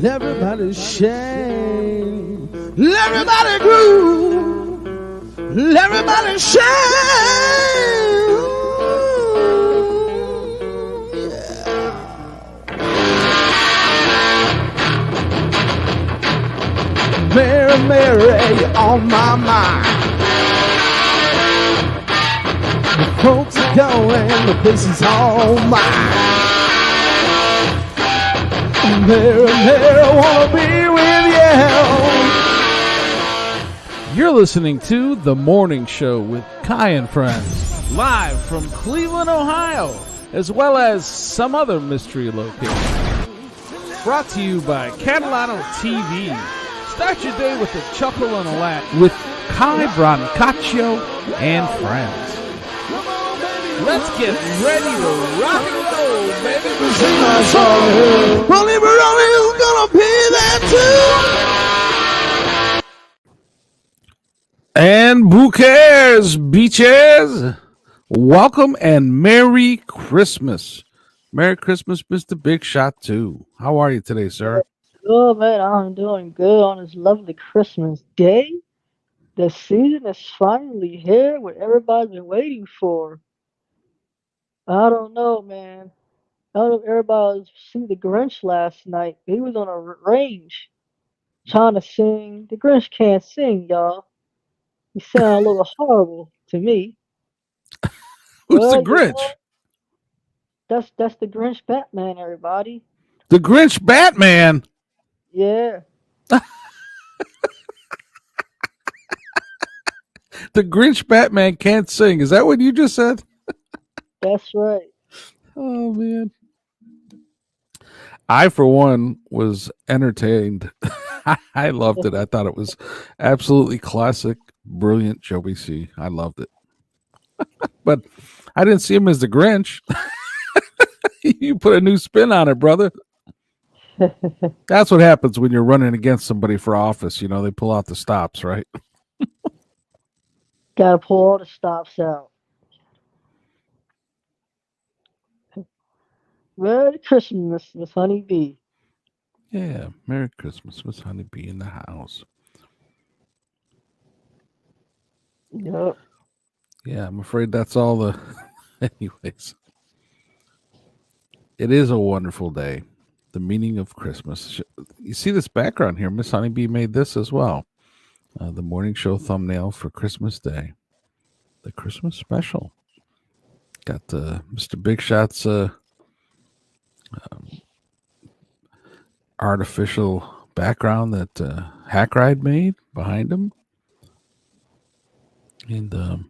Everybody shame. Everybody groove. Everybody shame. Yeah. Mary, Mary, on my mind. The folks are going, the place is all mine. Mary, Mary, I wanna be with you. You're listening to The Morning Show with Ky and Friends, live from Cleveland, Ohio, as well as some other mystery locations. Brought to you by Catalano TV. Start your day with a chuckle and a laugh with Ky Brancaccio and Friends. Let's get ready to rock and roll, baby. Sing my song. Rolling is gonna pay that too. And bouquets, beaches. Welcome and Merry Christmas. Merry Christmas, Mr. Big Shot, too. How are you today, sir? Oh, man, I'm doing good on this lovely Christmas day. The season is finally here, what everybody's been waiting for. I don't know, man. I don't know if everybody see the Grinch last night. He was on a range trying to sing. The Grinch can't sing, y'all. He sounded a little horrible to me. Who's the But you Grinch? know, that's the Grinch Batman, everybody. The Grinch Batman. Yeah, The Grinch Batman can't sing. Is that what you just said? that's right. Oh, man. I, for one, was entertained. I loved it. I thought it was absolutely classic, brilliant Joey C. I loved it. But I didn't see him as the Grinch. You put a new spin on it, brother. That's what happens when you're running against somebody for office. You know, they pull out the stops, right? Gotta pull all the stops out. Merry Christmas, Miss Honeybee. Yeah. Merry Christmas, Miss Honeybee in the house. Yep. Yeah, I'm afraid that's all the... Anyways. It is a wonderful day. The meaning of Christmas. You see this background here. Miss Honeybee made this as well. The morning show thumbnail for Christmas Day. The Christmas special. Got Mr. Big Shot's artificial background that Hackride made behind him. And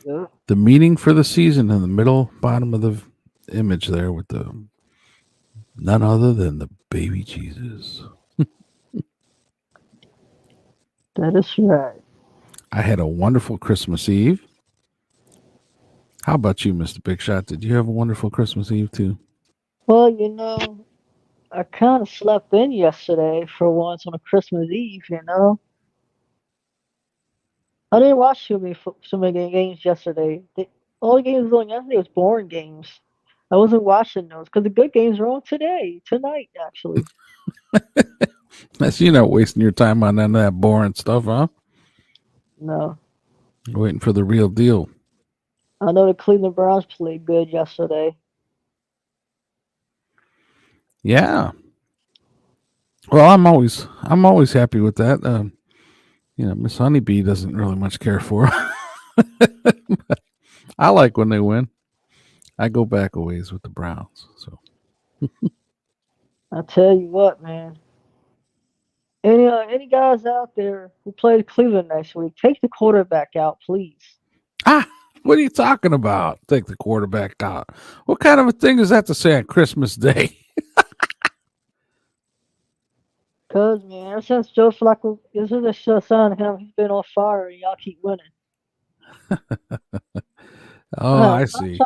Yep. the meaning for the season in the middle bottom of the image there with the none other than the baby Jesus. That is right. I had a wonderful Christmas Eve. How about you, Mr. Big Shot? Did you have a wonderful Christmas Eve too? Well, I kind of slept in yesterday for once on a Christmas Eve, I didn't watch so many games yesterday. All the games on yesterday was boring games. I wasn't watching those because the good games are on tonight, actually. That's you not wasting your time on none of that boring stuff, huh? No. You're waiting for the real deal. I know the Cleveland Browns played good yesterday. Yeah. Well, I'm always happy with that. Miss Honeybee doesn't really much care for her. I like when they win. I go back a ways with the Browns. So I tell you what, man. Any guys out there who played Cleveland next week, take the quarterback out, please. What are you talking about? Take the quarterback out. What kind of a thing is that to say on Christmas Day? Because, man, ever since Joe Flacco, this is a sign of him. He's been on fire, and y'all keep winning. I see.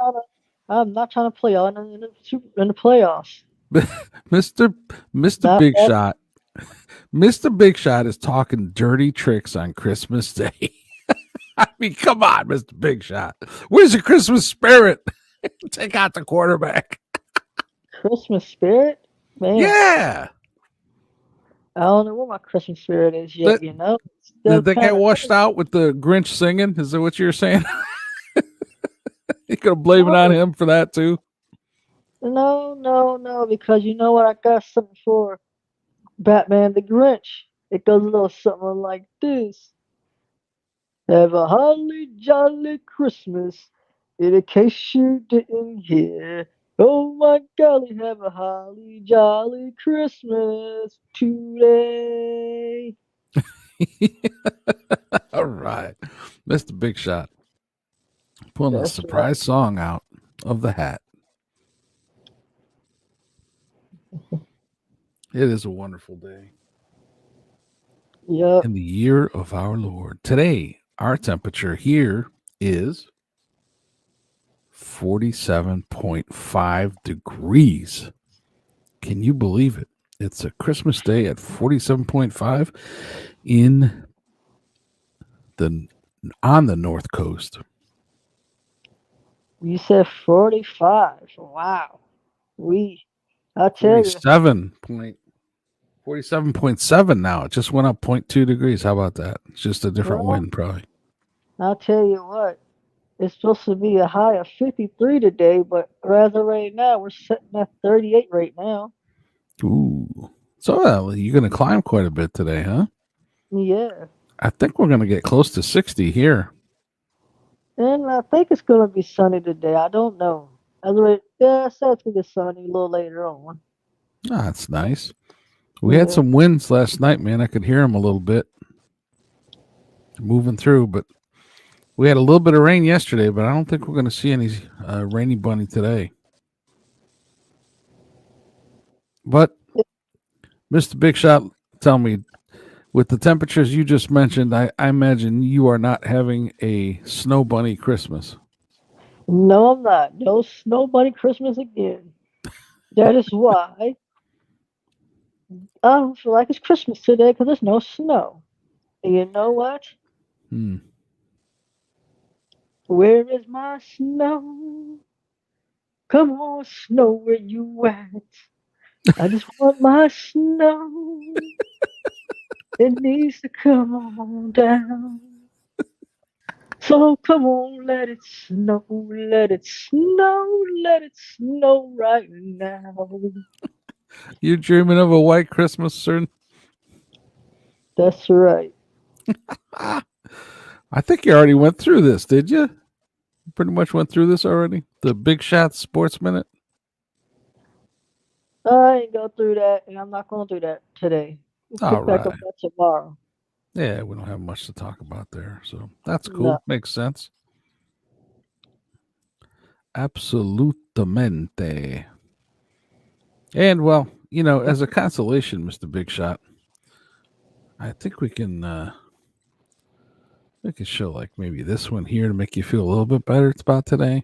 I'm not trying to play y'all in the playoffs. Mr. Big Shot. Mr. Big Shot is talking dirty tricks on Christmas Day. I mean, come on, Mr. Big Shot. Where's your Christmas spirit? Take out the quarterback. Christmas spirit? Man, Yeah. I don't know what my Christmas spirit is Did, yet, you know? It's still did that kind get of washed out with the Grinch singing? Is that what you're saying? You could blame it on no, him for that too. no, because you know what? I got something for Batman the Grinch. It goes a little something like this. Have a holly jolly Christmas, in case you didn't hear. Oh my golly, have a holly jolly Christmas today. All right. Mr. Big Shot pulling a That's right. surprise song out of the hat. It is a wonderful day Yep. in the year of our Lord. Today, our temperature here is 47.5 degrees. Can you believe it? It's a Christmas day at 47.5 in the on the North Coast. You said 45. Wow. We, I tell you, 47.7 now. It just went up 0.2 degrees. How about that? It's just a different well, wind, probably. I'll tell you what. It's supposed to be a high of 53 today, but rather right now, we're sitting at 38 right now. Ooh. So you're going to climb quite a bit today, huh? Yeah. I think we're going to get close to 60 here. And I think it's going to be sunny today. I don't know. Yeah, I said it's going to be sunny a little later on. Ah, that's nice. We had Yeah. some winds last night, man. I could hear them a little bit moving through, but we had a little bit of rain yesterday, but I don't think we're going to see any rainy bunny today. But Mr. Big Shot, tell me, with the temperatures you just mentioned, I imagine you are not having a snow bunny Christmas. No, I'm not. No snow bunny Christmas again. That is why I don't feel like it's Christmas today because there's no snow. And you know what? Hmm. Where is my snow? Come on, snow, where you at? I just want my snow. It needs to come on down. So come on, let it snow, let it snow right now. You dreaming of a white Christmas, sir? That's right. Ah, I think you already went through this, did you? You pretty much went through this already? The Big Shot Sports Minute? I ain't go through that, and I'm not going to do that today. We'll All pick back up right. that tomorrow. Yeah, we don't have much to talk about there. So that's No. cool. Makes sense. Absolutamente. And well, as a consolation, Mr. Big Shot, I think we can show like maybe this one here to make you feel a little bit better about today.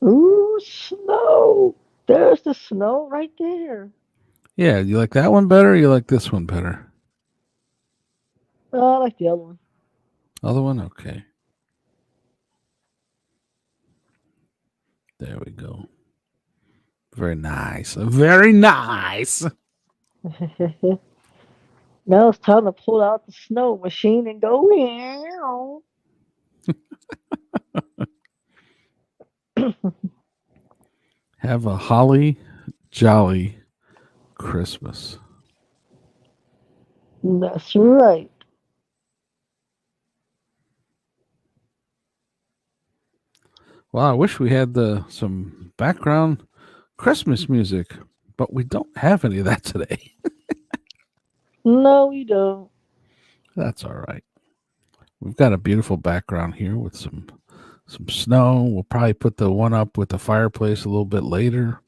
Ooh, snow. There's the snow right there. Yeah, you like that one better or you like this one better? Oh, I like the other one. Other one? Okay. There we go. Very nice. Very nice. Now it's time to pull out the snow machine and go. Meow. Have a holly jolly Christmas. That's right. Well, I wish we had some background Christmas music, but we don't have any of that today. No, we don't. That's all right. We've got a beautiful background here with some snow. We'll probably put the one up with the fireplace a little bit later,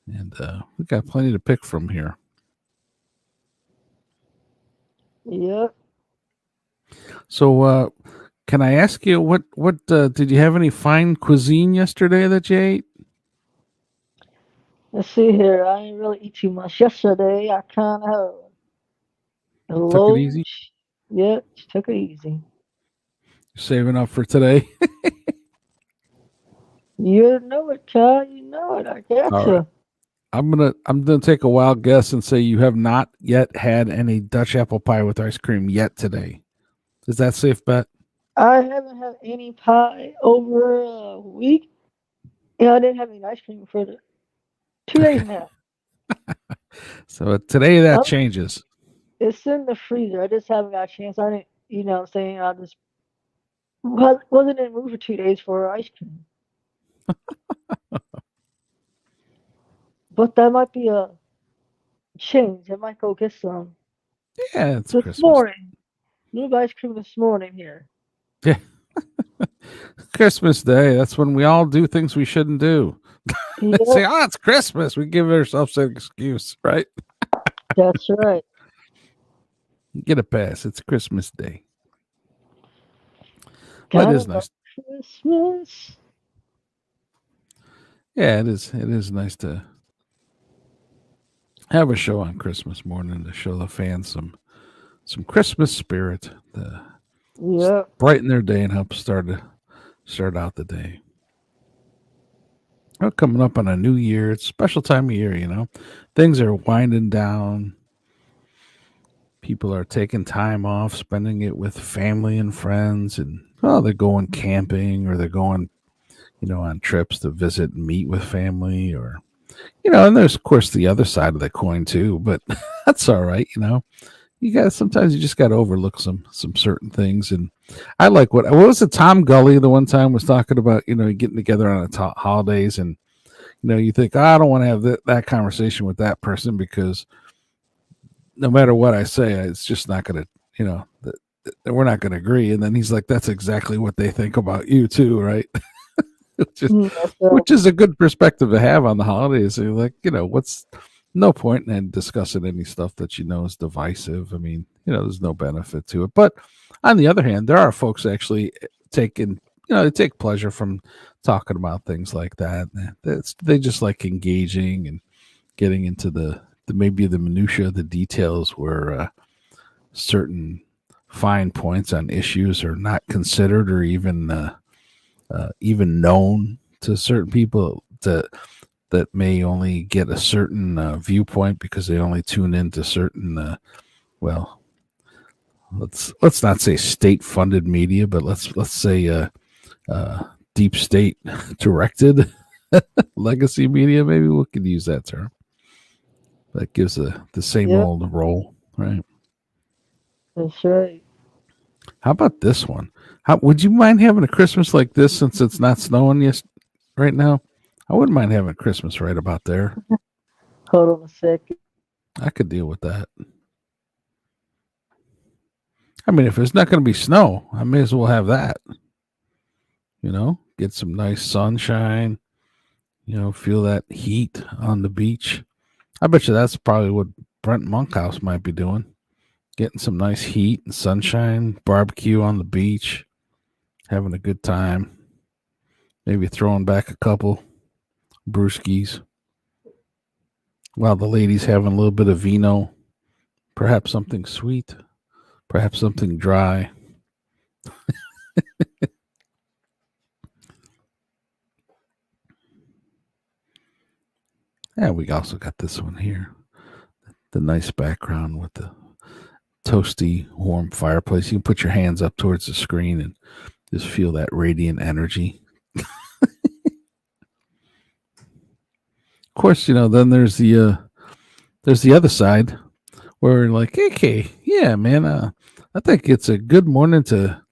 and we've got plenty to pick from here. Yep. So, can I ask you what did you have any fine cuisine yesterday that you ate? Let's see here. I didn't really eat too much yesterday. I kind of had a Took it low. easy, Yep, just took it easy. saving up for today. You know it, Ky. You know it. I All right. gotcha. I'm gonna take a wild guess and say you have not yet had any Dutch apple pie with ice cream yet today. Is that safe bet? I haven't had any pie over a week. I didn't have any ice cream for 2 days now. So today that I'm, changes. it's in the freezer. I just haven't got a chance. I didn't, what I'm saying? I just wasn't in the mood for 2 days for ice cream. But that might be a change. I might go get some Yeah, it's this Christmas. morning. New ice cream this morning here. Yeah, Christmas Day. That's when we all do things we shouldn't do. Say, Yep, oh, it's Christmas. We give ourselves an excuse, right? that's right. Get a pass. It's Christmas Day. Well, it Gotta is love nice. Christmas. Yeah, it is. It is nice to have a show on Christmas morning to show the fans some Christmas spirit, to Yep. brighten their day and help start out the day. Well, coming up on a new year, it's a special time of year. Things are winding down. People are taking time off, spending it with family and friends, and they're going camping or they're going, on trips to visit and meet with family, or and there's of course the other side of the coin too, but that's all right. You got sometimes you just got to overlook some certain things. And I like what was it? Tom Gully the one time was talking about getting together on the holidays, and you think, I don't want to have that conversation with that person because no matter what I say, it's just not going to we're not going to agree. And then he's like, that's exactly what they think about you too, right? just That's right. which is a good perspective to have on the holidays. You're like, what's no point in discussing any stuff that is divisive. I mean, there's no benefit to it. But on the other hand, there are folks actually taking, they take pleasure from talking about things like that. They just like engaging and getting into the maybe the minutia, the details where certain fine points on issues are not considered or even known to certain people that may only get a certain viewpoint because they only tune into certain well, let's not say state funded media, but let's say deep state directed legacy media. Maybe we could use that term. That gives the same Yep. old role, right? That's right. How about this one? How would you mind having a Christmas like this since it's not snowing right now? I wouldn't mind having Christmas right about there. Hold on a second. I could deal with that. I mean, if there's not going to be snow, I may as well have that. Get some nice sunshine. Feel that heat on the beach. I bet you that's probably what Brent Monkhouse might be doing. Getting some nice heat and sunshine, barbecue on the beach, having a good time. Maybe throwing back a couple brewskis while the ladies having a little bit of vino, perhaps something sweet, perhaps something dry. And we also got this one here, the nice background with the toasty, warm fireplace. You can put your hands up towards the screen and just feel that radiant energy. Of course, then there's the other side where we're like, okay, yeah, man, I think it's a good morning to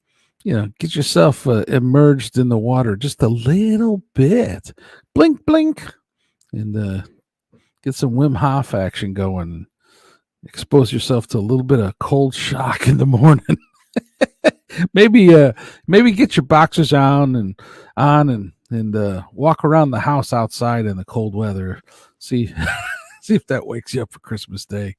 get yourself immersed in the water just a little bit, blink, blink, and get some Wim Hof action going. Expose yourself to a little bit of cold shock in the morning. maybe get your boxers on and walk around the house outside in the cold weather. See see if that wakes you up for Christmas Day.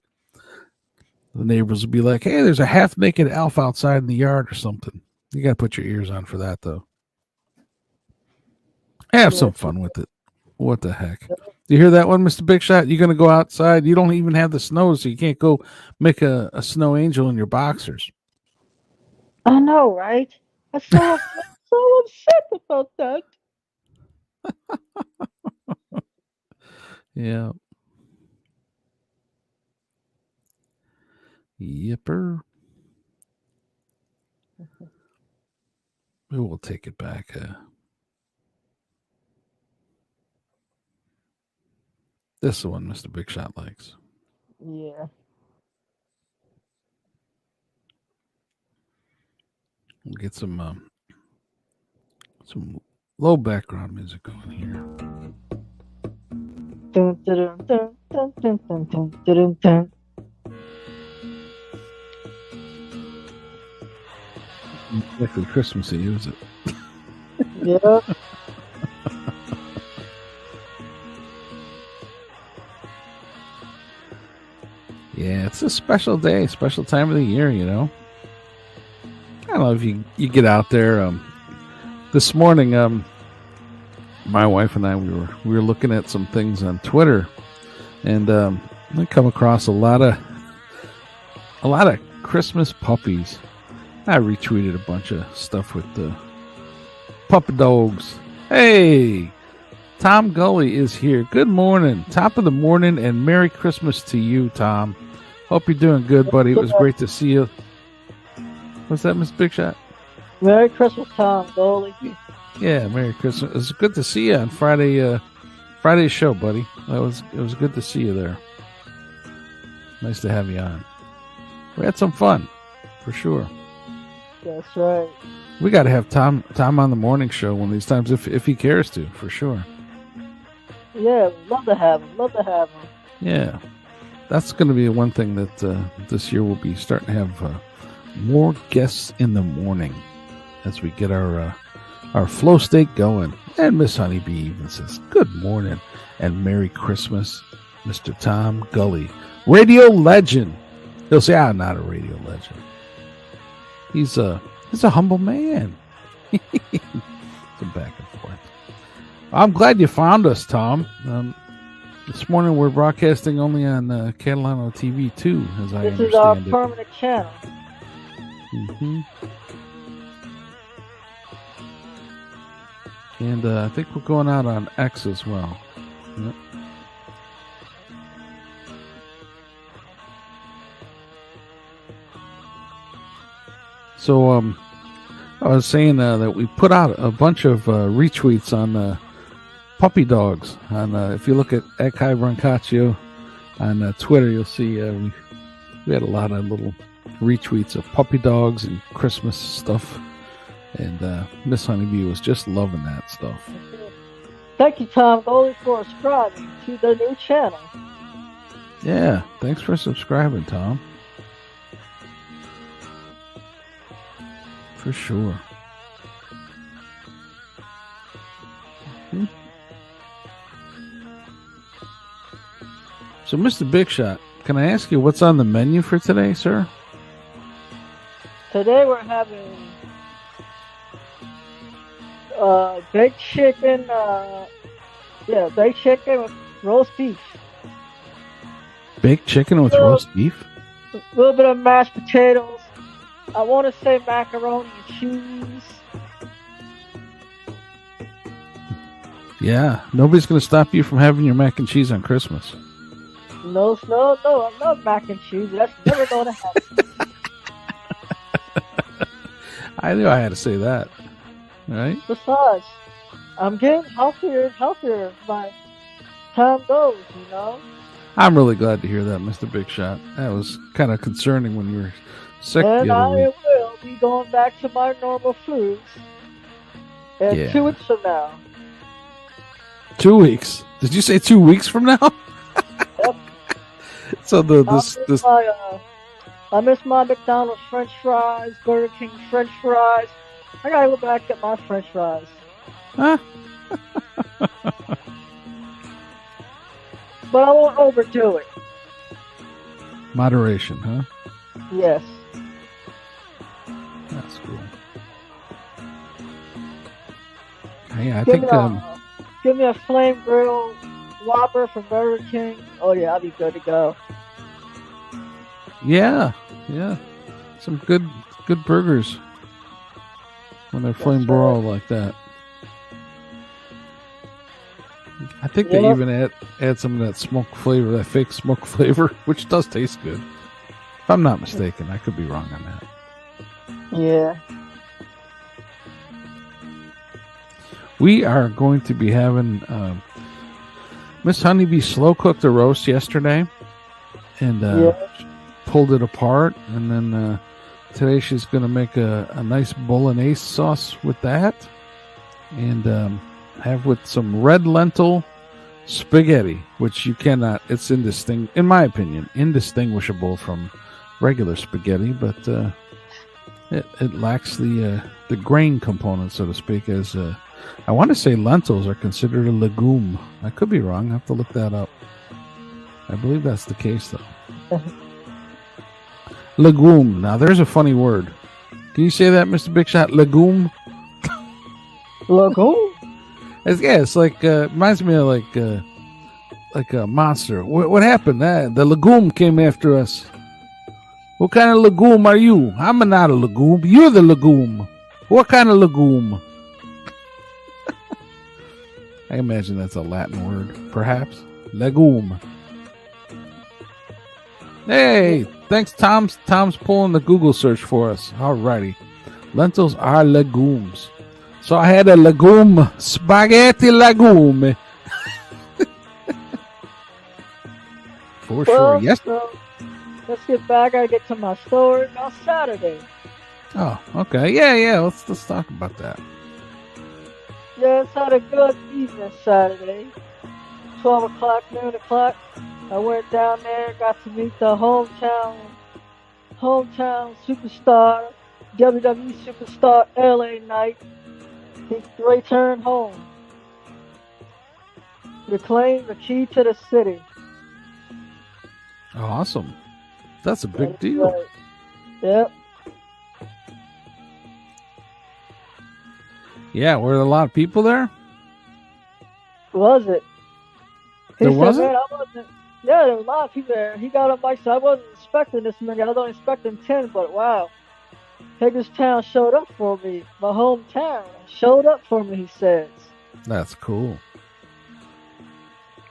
The neighbors will be like, "Hey, there's a half naked elf outside in the yard or something." You got to put your ears on for that, though. Have some Yes. fun with it. What the heck? Do you hear that one, Mr. Big Shot? You're going to go outside. You don't even have the snow, so you can't go make a snow angel in your boxers. I know, right? I'm so upset about that. Yeah. Yipper. We'll take it back. This is the one Mr. Big Shot likes. Yeah. We'll get some low background music going here. Dun, dun, dun, dun, dun, dun, dun, dun, dun. Exactly Christmassy, is it? Yeah. Yeah, it's a special day, special time of the year, you know. I don't know if you get out there. This morning, my wife and I we were looking at some things on Twitter, and I come across a lot of Christmas puppies. I retweeted a bunch of stuff with the puppy dogs. Hey, Tom Gully is here. Good morning, top of the morning, and Merry Christmas to you, Tom. Hope you're doing good, buddy. It was great to see you. What's that, Miss Big Shot? Merry Christmas, Tom Goalie. Yeah, Merry Christmas. It's good to see you on Friday's show, buddy. It was good to see you there. Nice to have you on. We had some fun, for sure. That's right. We got to have Tom on the morning show one of these times if he cares to, for sure. Yeah, love to have him. Yeah, that's going to be one thing that this year we'll be starting to have more guests in the morning as we get our flow state going. And Miss Honeybee even says, good morning and Merry Christmas, Mr. Tom Gully. Radio legend. He'll say, I'm not a radio legend. He's a humble man. Some back and forth. I'm glad you found us, Tom. This morning we're broadcasting only on Catalano TV 2, as I understand it. This is our permanent channel. Mm-hmm. And I think we're going out on X as well. Yep. So I was saying that we put out a bunch of retweets on puppy dogs. If you look at Ky Brancaccio on Twitter, you'll see we had a lot of little retweets of puppy dogs and Christmas stuff. And Miss Honeybee was just loving that stuff. Thank you, Tom Goalie, for subscribing to the new channel. Yeah, thanks for subscribing, Tom. For sure. Mm-hmm. So, Mr. Big Shot, can I ask you what's on the menu for today, sir? Today we're having baked chicken. Baked chicken with roast beef. Baked chicken with roast beef? A little bit of mashed potatoes. I want to say macaroni and cheese. Yeah, nobody's going to stop you from having your mac and cheese on Christmas. No, I love mac and cheese. That's never going to happen. I knew I had to say that. Right? Besides, I'm getting healthier and healthier by time goes, you know? I'm really glad to hear that, Mr. Big Shot. That was kind of concerning when you were sick and the other week. I will be going back to my normal foods in 2 weeks from now. 2 weeks? Did you say 2 weeks from now? Yep. So I miss my McDonald's French fries, Burger King French fries. I gotta go back and get my French fries. Huh? But I won't overdo it. Moderation, huh? Yes. That's cool. Hey, I give me a flame grill Whopper from Burger King. Oh yeah, I'll be good to go. Yeah. Some good burgers when they're flame broiled like that. I think they even add some of that smoke flavor, that fake smoke flavor, which does taste good. If I'm not mistaken, I could be wrong on that. Yeah. We are going to be having Miss Honeybee slow cooked a roast yesterday, and pulled it apart, and then today she's going to make a nice bolognese sauce with that, and have with some red lentil spaghetti, which you cannot. It's in my opinion, indistinguishable from regular spaghetti, but it lacks the grain component, so to speak. As I want to say lentils are considered a legume. I could be wrong. I have to look that up. I believe that's the case, though. Legume. Now, there's a funny word. Can you say that, Mr. Big Shot? Legume? Legume? It's like, reminds me of like a monster. What happened? The legume came after us. What kind of legume are you? I'm not a legume. You're the legume. What kind of legume? I imagine that's a Latin word, perhaps. Legume. Hey, thanks, Tom's pulling the Google search for us. Alrighty. Lentils are legumes. So I had a legume, spaghetti legume. For sure, yes. So, let's get back. I get to my story on Saturday. Oh, okay. Yeah. Let's talk about that. Yes, had a good evening Saturday. 12 o'clock, noon o'clock. I went down there, got to meet the hometown superstar, WWE superstar, LA Knight. He returned home. Reclaimed the key to the city. Awesome. That's a big deal. Right. Yep. Yeah, were there a lot of people there? Was it? There wasn't? Man, I wasn't. Yeah, there was a lot of people there. He got on bike, so I wasn't expecting this many. I was only expecting 10, but wow. Hagerstown showed up for me. My hometown showed up for me, he says. That's cool.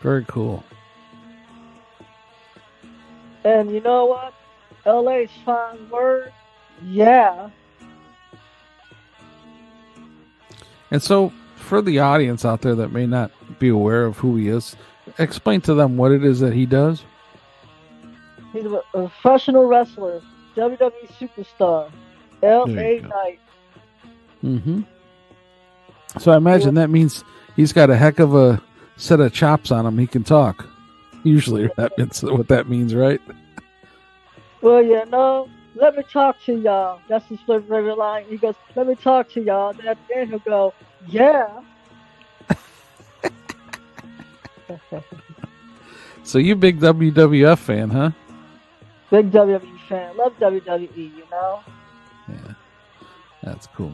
Very cool. And you know what? LA's fine word. Yeah. And so, for the audience out there that may not be aware of who he is, explain to them what it is that he does. He's a professional wrestler, WWE superstar, LA Knight. Mm-hmm. So I imagine that means he's got a heck of a set of chops on him. He can talk. Usually that's what that means, right? Well, let me talk to y'all. That's his favorite line. He goes, let me talk to y'all. Then at the end he'll go, yeah. So you big WWF fan, huh? Big WWE fan. Love WWE, you know? Yeah. That's cool.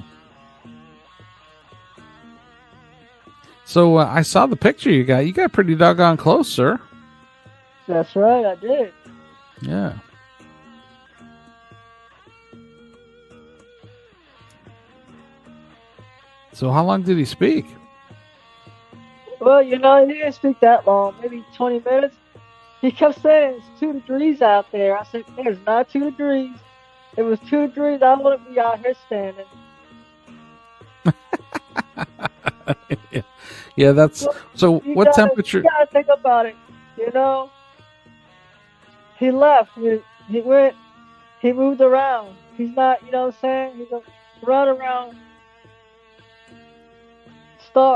So I saw the picture you got. You got pretty doggone close, sir. That's right, I did. Yeah. So how long did he speak? Well, he didn't speak that long, maybe 20 minutes. He kept saying it's 2 degrees out there. I said, it's not 2 degrees. If it was 2 degrees, I wouldn't be out here standing. Yeah, that's... So what temperature... You gotta think about it, He left. He went... He moved around. He's not, you know what I'm saying? He's a run around...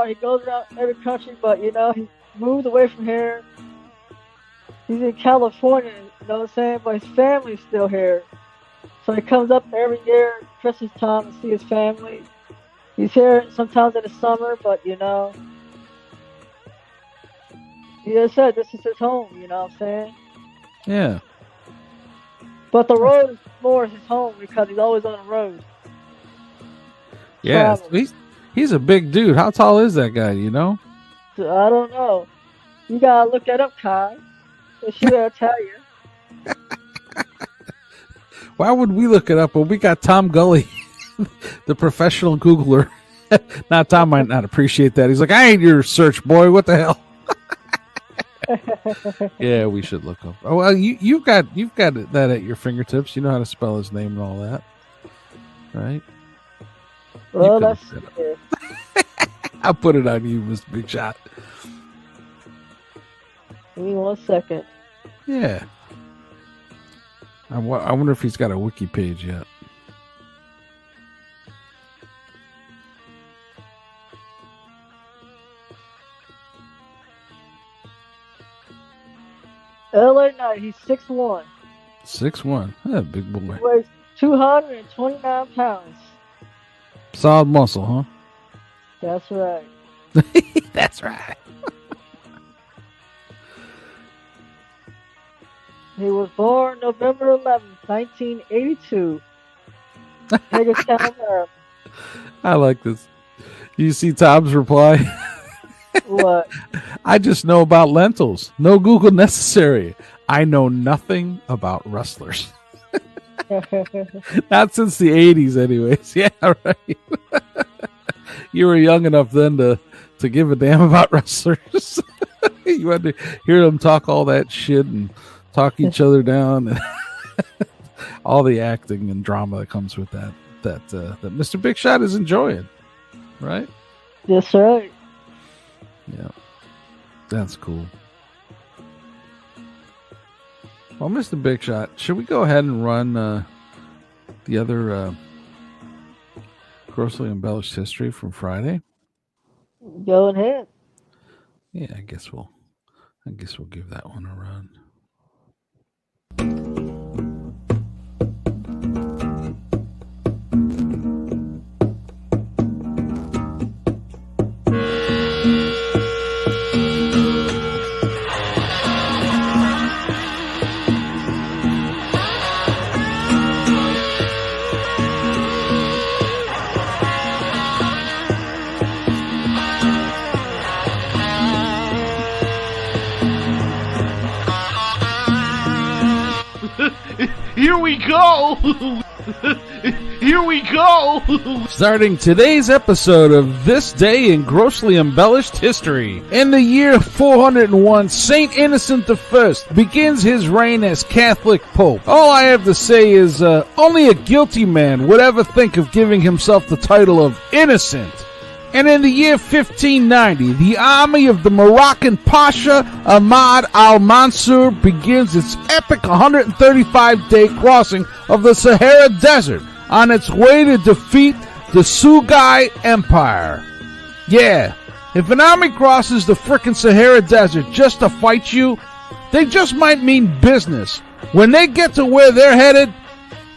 He goes around every country, but he moved away from here. He's in California, you know what I'm saying? But his family's still here. So he comes up every year, Christmas time, to see his family. He's here sometimes in the summer, but he just said this is his home, you know what I'm saying? Yeah. But the road is more his home because he's always on the road. Yeah, he's a big dude. How tall is that guy, I don't know. You gotta look that up, Ky. She gonna tell you. Why would we look it up when we got Tom Gully, the professional Googler? Now, Tom might not appreciate that. He's like, I ain't your search boy. What the hell? Yeah, we should look up. Oh well, you've got that at your fingertips. You know how to spell his name and all that, right? Well, that's it. I'll put it on you, Mr. Big Shot. Give me 1 second. Yeah. I wonder if he's got a wiki page yet. LA Knight, he's 6'1". 6'1". Yeah, big boy. He weighs 229 pounds. Solid muscle, huh? That's right. That's right. He was born November 11th, 1982. Hagerstown, Maryland. I like this. You see Tom's reply? What? I just know about lentils. No Google necessary. I know nothing about wrestlers. Not since the 80s, anyways. Yeah, right. You were young enough then to give a damn about wrestlers. You had to hear them talk all that shit and talk each other down, and all the acting and drama that comes with that Mr. Big Shot is enjoying, right? That's right. Yeah, that's cool. Well, Mr. Big Shot, should we go ahead and run the other grossly embellished history from Friday? Go ahead. Yeah, I guess we'll give that one a run. Here we go! Here we go! Starting today's episode of This Day in Grossly Embellished History. In the year 401, Saint Innocent I begins his reign as Catholic Pope. All I have to say is only a guilty man would ever think of giving himself the title of innocent. And in the year 1590, the army of the Moroccan Pasha Ahmad al-Mansur begins its epic 135-day crossing of the Sahara Desert on its way to defeat the Sugai Empire. Yeah, if an army crosses the frickin' Sahara Desert just to fight you, they just might mean business. When they get to where they're headed,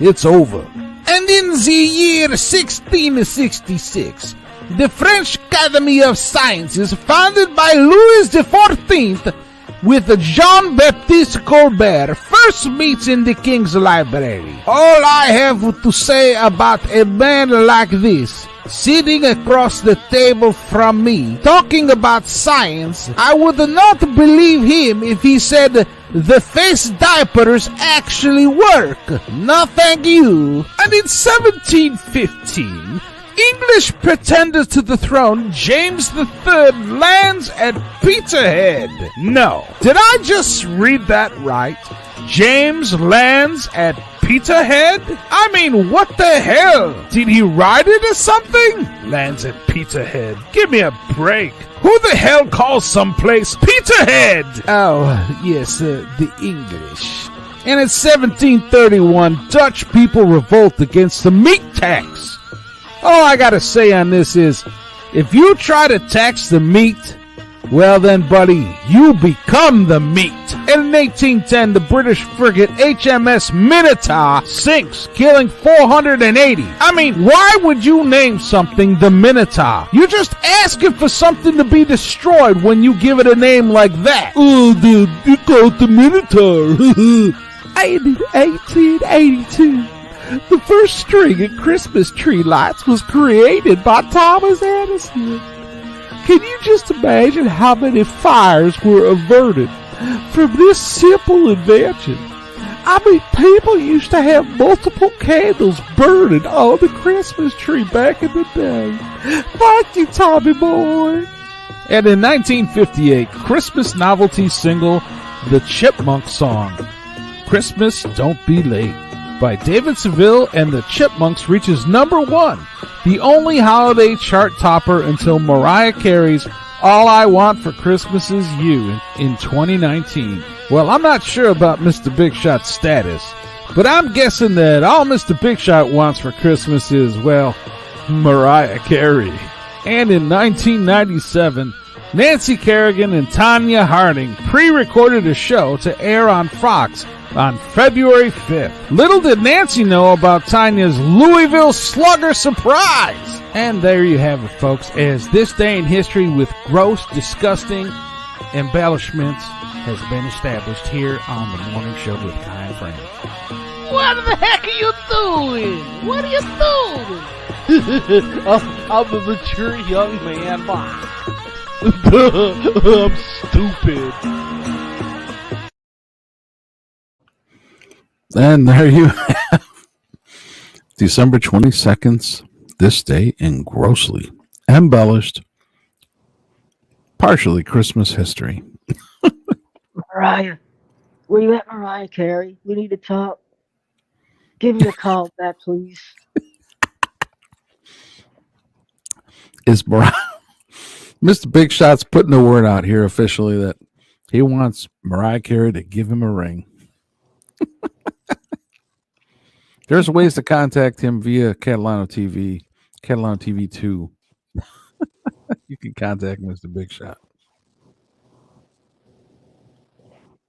it's over. And in the year 1666, the French Academy of Sciences, founded by Louis XIV with Jean-Baptiste Colbert, first meets in the King's Library. All I have to say about a man like this, sitting across the table from me, talking about science, I would not believe him if he said the face diapers actually work. No thank you. And in 1715, English pretender to the throne, James III, lands at Peterhead. No. Did I just read that right? James lands at Peterhead? I mean, what the hell? Did he ride it or something? Lands at Peterhead. Give me a break. Who the hell calls someplace Peterhead? Oh, yes, the English. And in 1731, Dutch people revolt against the meat tax. All I gotta say on this is, if you try to tax the meat, well then, buddy, you become the meat. And in 1810, the British frigate HMS Minotaur sinks, killing 480. I mean, why would you name something the Minotaur? You're just asking for something to be destroyed when you give it a name like that. Oh, dude, you call it the Minotaur. And in 1882, the first string of Christmas tree lights was created by Thomas Edison. Can you just imagine how many fires were averted from this simple invention? I mean, people used to have multiple candles burning on the Christmas tree back in the day. Thank you, Tommy boy. And in 1958, Christmas novelty single, The Chipmunk Song, Christmas Don't Be Late, by David Seville and the Chipmunks reaches number 1, the only holiday chart topper until Mariah Carey's All I Want for Christmas Is You in 2019. Well, I'm not sure about Mr. Big Shot's status, but I'm guessing that all Mr. Big Shot wants for Christmas is, well, Mariah Carey. And in 1997, Nancy Kerrigan and Tanya Harding pre-recorded a show to air on Fox on February 5th. Little did Nancy know about Tanya's Louisville Slugger surprise. And there you have it, folks, as this day in history with gross, disgusting embellishments has been established here on the morning show with Ky and Friends. What the heck are you doing? What are you doing? I'm a mature young man. I'm stupid. And there you have December 22nd, this day in grossly embellished, partially Christmas history. Mariah, where you at, Mariah Carey? We need to talk. Give me a call back, please. Is Mariah... Mr. Big Shot's putting the word out here officially that he wants Mariah Carey to give him a ring. There's ways to contact him via Catalano TV, Catalano TV 2. You can contact Mr. Big Shot.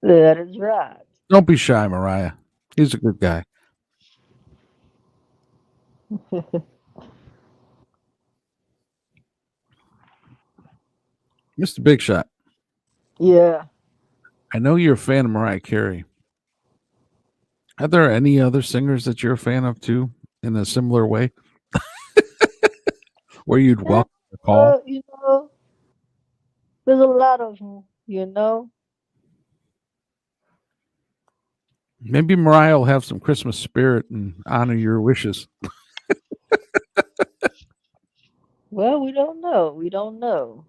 That is right. Don't be shy, Mariah. He's a good guy. Mr. Big Shot. Yeah. I know you're a fan of Mariah Carey. Are there any other singers that you're a fan of too, in a similar way? Where you'd welcome a call? You know, there's a lot of them, you know. Maybe Mariah will have some Christmas spirit and honor your wishes. Well, we don't know. We don't know.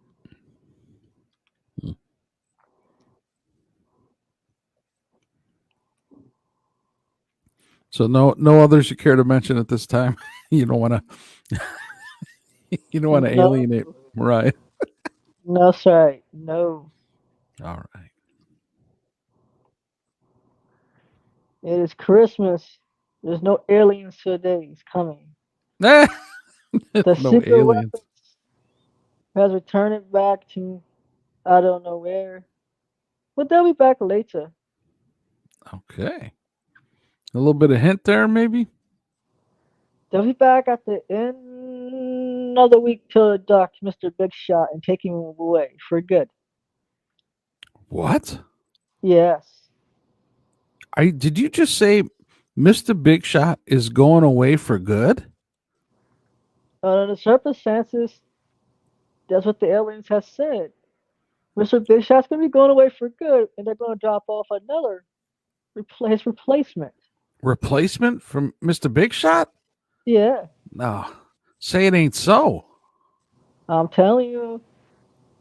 So no others you care to mention at this time. You don't want to alienate Mariah. No, sorry. No. All right. It is Christmas. There's no aliens today. It's coming. The The no secret aliens. weapons has returned it back to I don't know where. But they'll be back later. Okay. A little bit of hint there, maybe? They'll be back at the end of the week to abduct Mr. Big Shot and take him away for good. What? Yes. Did you just say Mr. Big Shot is going away for good? Under the circumstances, that's what the aliens have said. Mr. Big Shot's going to be going away for good, and they're going to drop off another replacement. Replacement from Mr. Big Shot? Yeah. No. Say it ain't so. I'm telling you,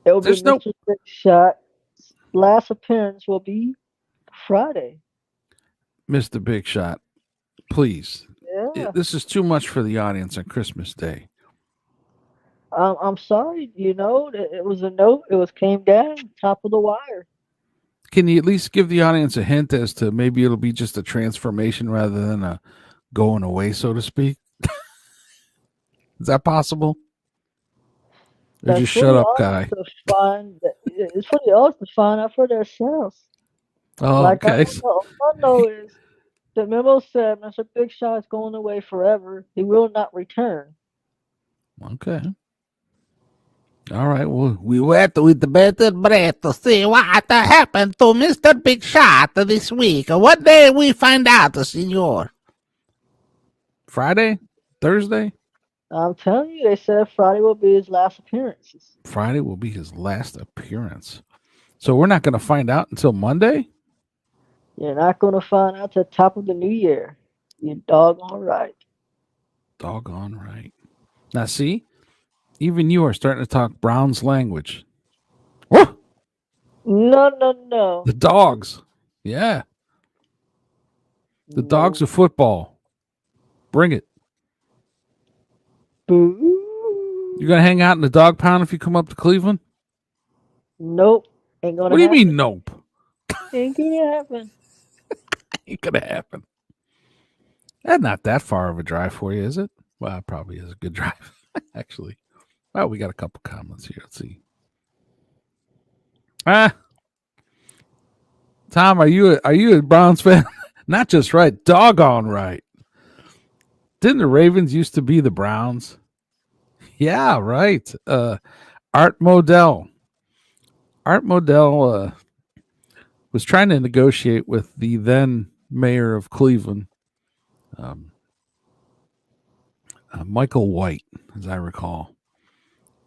it will be There's no- Mr. Big Shot's last appearance will be Friday. Mr. Big Shot, please. Yeah. This is too much for the audience on Christmas Day. I'm sorry, you know, it was a note. It came down top of the wire. Can you at least give the audience a hint as to maybe it'll be just a transformation rather than a going away, so to speak? Is that possible? Or That's just for shut the up, audience Guy. to find. It's for the audience to find out for themselves. Oh, Like okay. all I know is the memo said Mr. Big Shot is going away forever. He will not return. Okay. All right. Well, we wait with the bated breath to see what happened to Mr. Big Shot this week. What day we find out, senor? Friday? Thursday? I'm telling you, they said Friday will be his last appearances. Friday will be his last appearance. So we're not going to find out until Monday? You're not going to find out till the top of the new year. You're doggone right. Doggone right. Now, see? Even you are starting to talk Brown's language. No, no, no. The dogs. Yeah. The dogs No. of football. Bring it. Boo. You're going to hang out in the dog pound if you come up to Cleveland? Nope. Ain't gonna What do you happen. mean, nope? Ain't gonna happen. Ain't going to happen. That's not that far of a drive for you, is it? Well, it probably is a good drive, actually. Well, we got a couple comments here. Let's see. Tom, are you a Browns fan? Not just right, doggone right. Didn't the Ravens used to be the Browns? Yeah, right. Art Modell. Art Modell was trying to negotiate with the then mayor of Cleveland, Michael White, as I recall.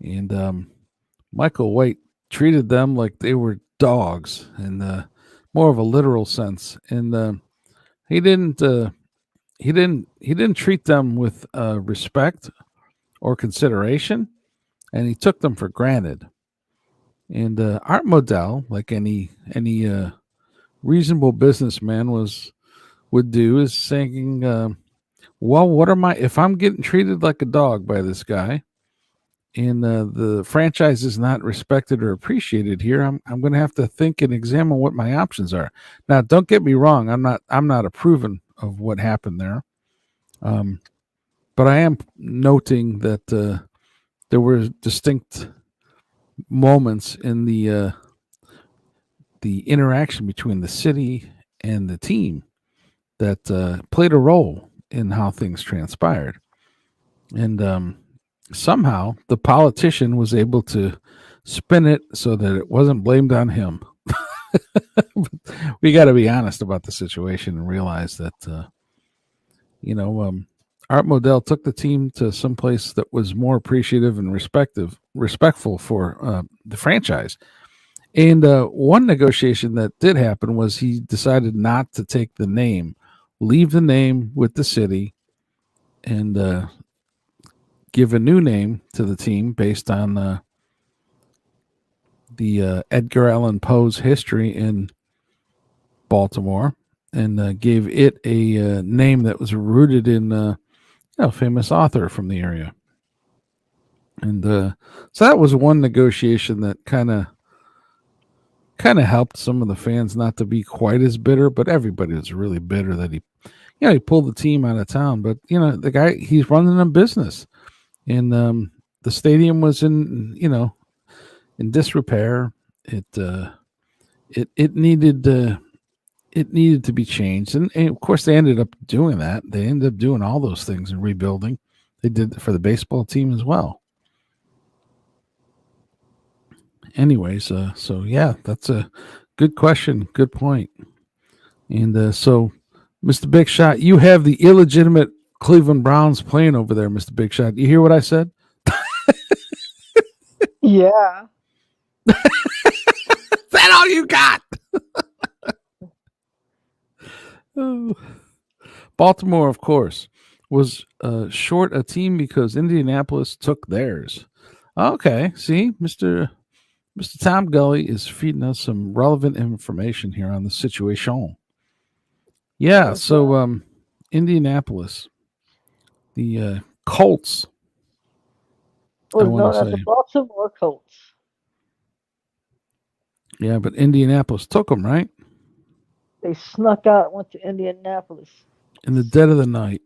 And Michael White treated them like they were dogs in more of a literal sense. And he didn't treat them with respect or consideration, and he took them for granted. And Art Modell, like any reasonable businessman would do, is saying, "Well, what am I? If I'm getting treated like a dog by this guy, and the franchise is not respected or appreciated here, I'm going to have to think and examine what my options are." Now, don't get me wrong; I'm not approving of what happened there, but I am noting that there were distinct moments in the interaction between the city and the team that played a role in how things transpired. And somehow the politician was able to spin it so that it wasn't blamed on him. We got to be honest about the situation and realize that, Art Modell took the team to some place that was more appreciative and respectful for the franchise. And one negotiation that did happen was he decided not to take the name, leave the name with the city, and give a new name to the team based on the Edgar Allan Poe's history in Baltimore, and gave it a name that was rooted in a famous author from the area. And so that was one negotiation that kind of helped some of the fans not to be quite as bitter, but everybody was really bitter that he pulled the team out of town. But the guy, he's running a business, and the stadium was in disrepair. It needed to be changed, and of course they ended up doing that. They ended up doing all those things and rebuilding. They did it for the baseball team as well. Anyways, so yeah, that's a good question, good point. And so, Mr. Big Shot, you have the illegitimate Cleveland Browns playing over there, Mr. Big Shot. You hear what I said? Yeah. Is that all you got? Baltimore, of course, was short a team because Indianapolis took theirs. Okay, see, Mr. Tom Gully is feeding us some relevant information here on the situation. Yeah, so Indianapolis, the Colts. Was known as the Baltimore Colts. Yeah, but Indianapolis took them, right? They snuck out and went to Indianapolis. In the dead of the night.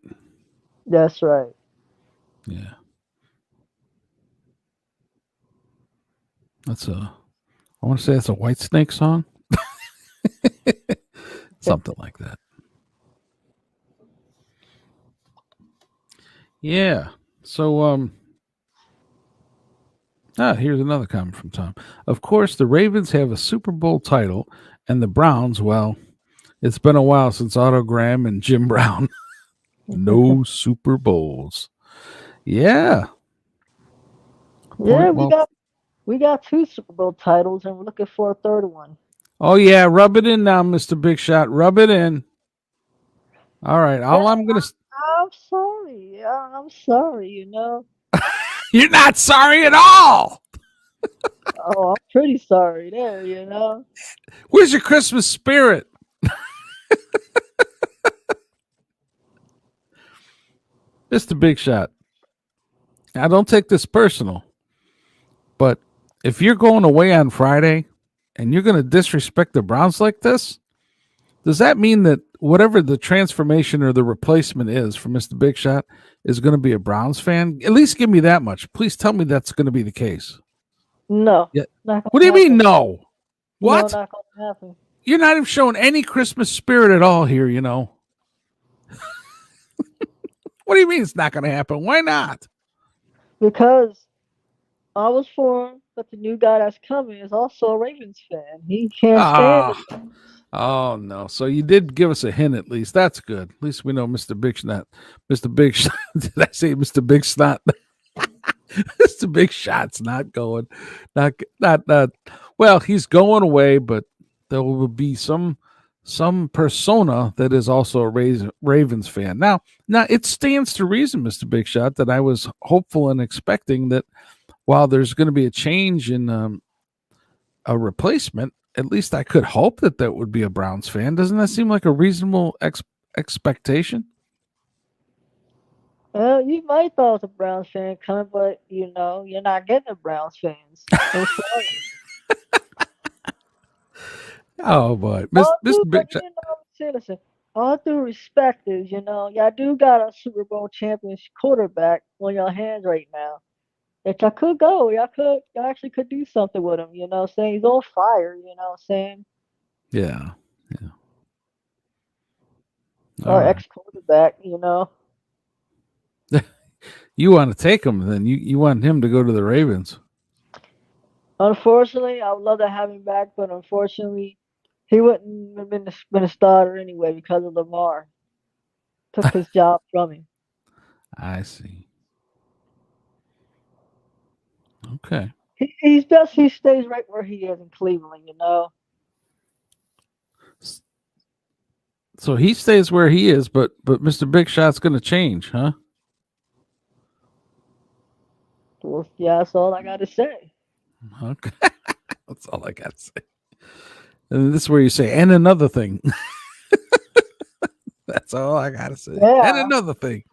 That's right. Yeah. I want to say that's a Whitesnake song. Something like that. Yeah. So, here's another comment from Tom. Of course, the Ravens have a Super Bowl title, and the Browns, well, it's been a while since Otto Graham and Jim Brown. No Super Bowls. Yeah. Yeah, we got 2 Super Bowl titles, and we're looking for a third one. Oh, yeah. Rub it in now, Mr. Big Shot. Rub it in. All right. I'm sorry. I'm sorry, You're not sorry at all. Oh, I'm pretty sorry there, you know. Where's your Christmas spirit? Mr. Big Shot. I don't take this personal, but if you're going away on Friday and you're going to disrespect the Browns like this, does that mean that whatever the transformation or the replacement is for Mr. Big Shot is going to be a Browns fan? At least give me that much. Please tell me that's going to be the case. No, Yeah. not What do gonna you mean, happen. no? No, What? not gonna happen. You're not even showing any Christmas spirit at all here, you know. What do you mean it's not going to happen? Why not? Because I was informed that the new guy that's coming is also a Ravens fan. He can't stand Ah, the Browns. oh no. So you did give us a hint at least. That's good. At least we know Mr. Big Snot. Mr. Big Shot. Did I say Mr. Big Snot? Mr. Big Shot's not going. Not. Well, he's going away, but there will be some persona that is also a Ravens fan. Now it stands to reason, Mr. Big Shot, that I was hopeful and expecting that while there's going to be a change in a replacement, at least I could hope that that would be a Browns fan. Doesn't that seem like a reasonable expectation? Well, you might thought it was a Browns fan coming, but you know, you're not getting the Browns fans. I'm sorry. Oh boy, All Mr. due, but Big Shot. you know, citizen. All due respect is, you know, y'all do got a Super Bowl champion quarterback on your hands right now. That y'all could go. Y'all actually could do something with him, you know what I'm saying? He's on fire, you know what I'm saying? Yeah, yeah. All Or right. ex quarterback, you know. You want to take him, then you want him to go to the Ravens. Unfortunately, I would love to have him back, but unfortunately, he wouldn't have been a starter anyway because of Lamar. Took his job from him. I see. Okay. He's best he stays right where he is in Cleveland, you know. So he stays where he is, but Mr. Big Shot's going to change, huh? Well, yeah, that's all I got to say. Okay. That's all I got to say. And this is where you say, and another thing. That's all I got to say. And Yeah. another thing.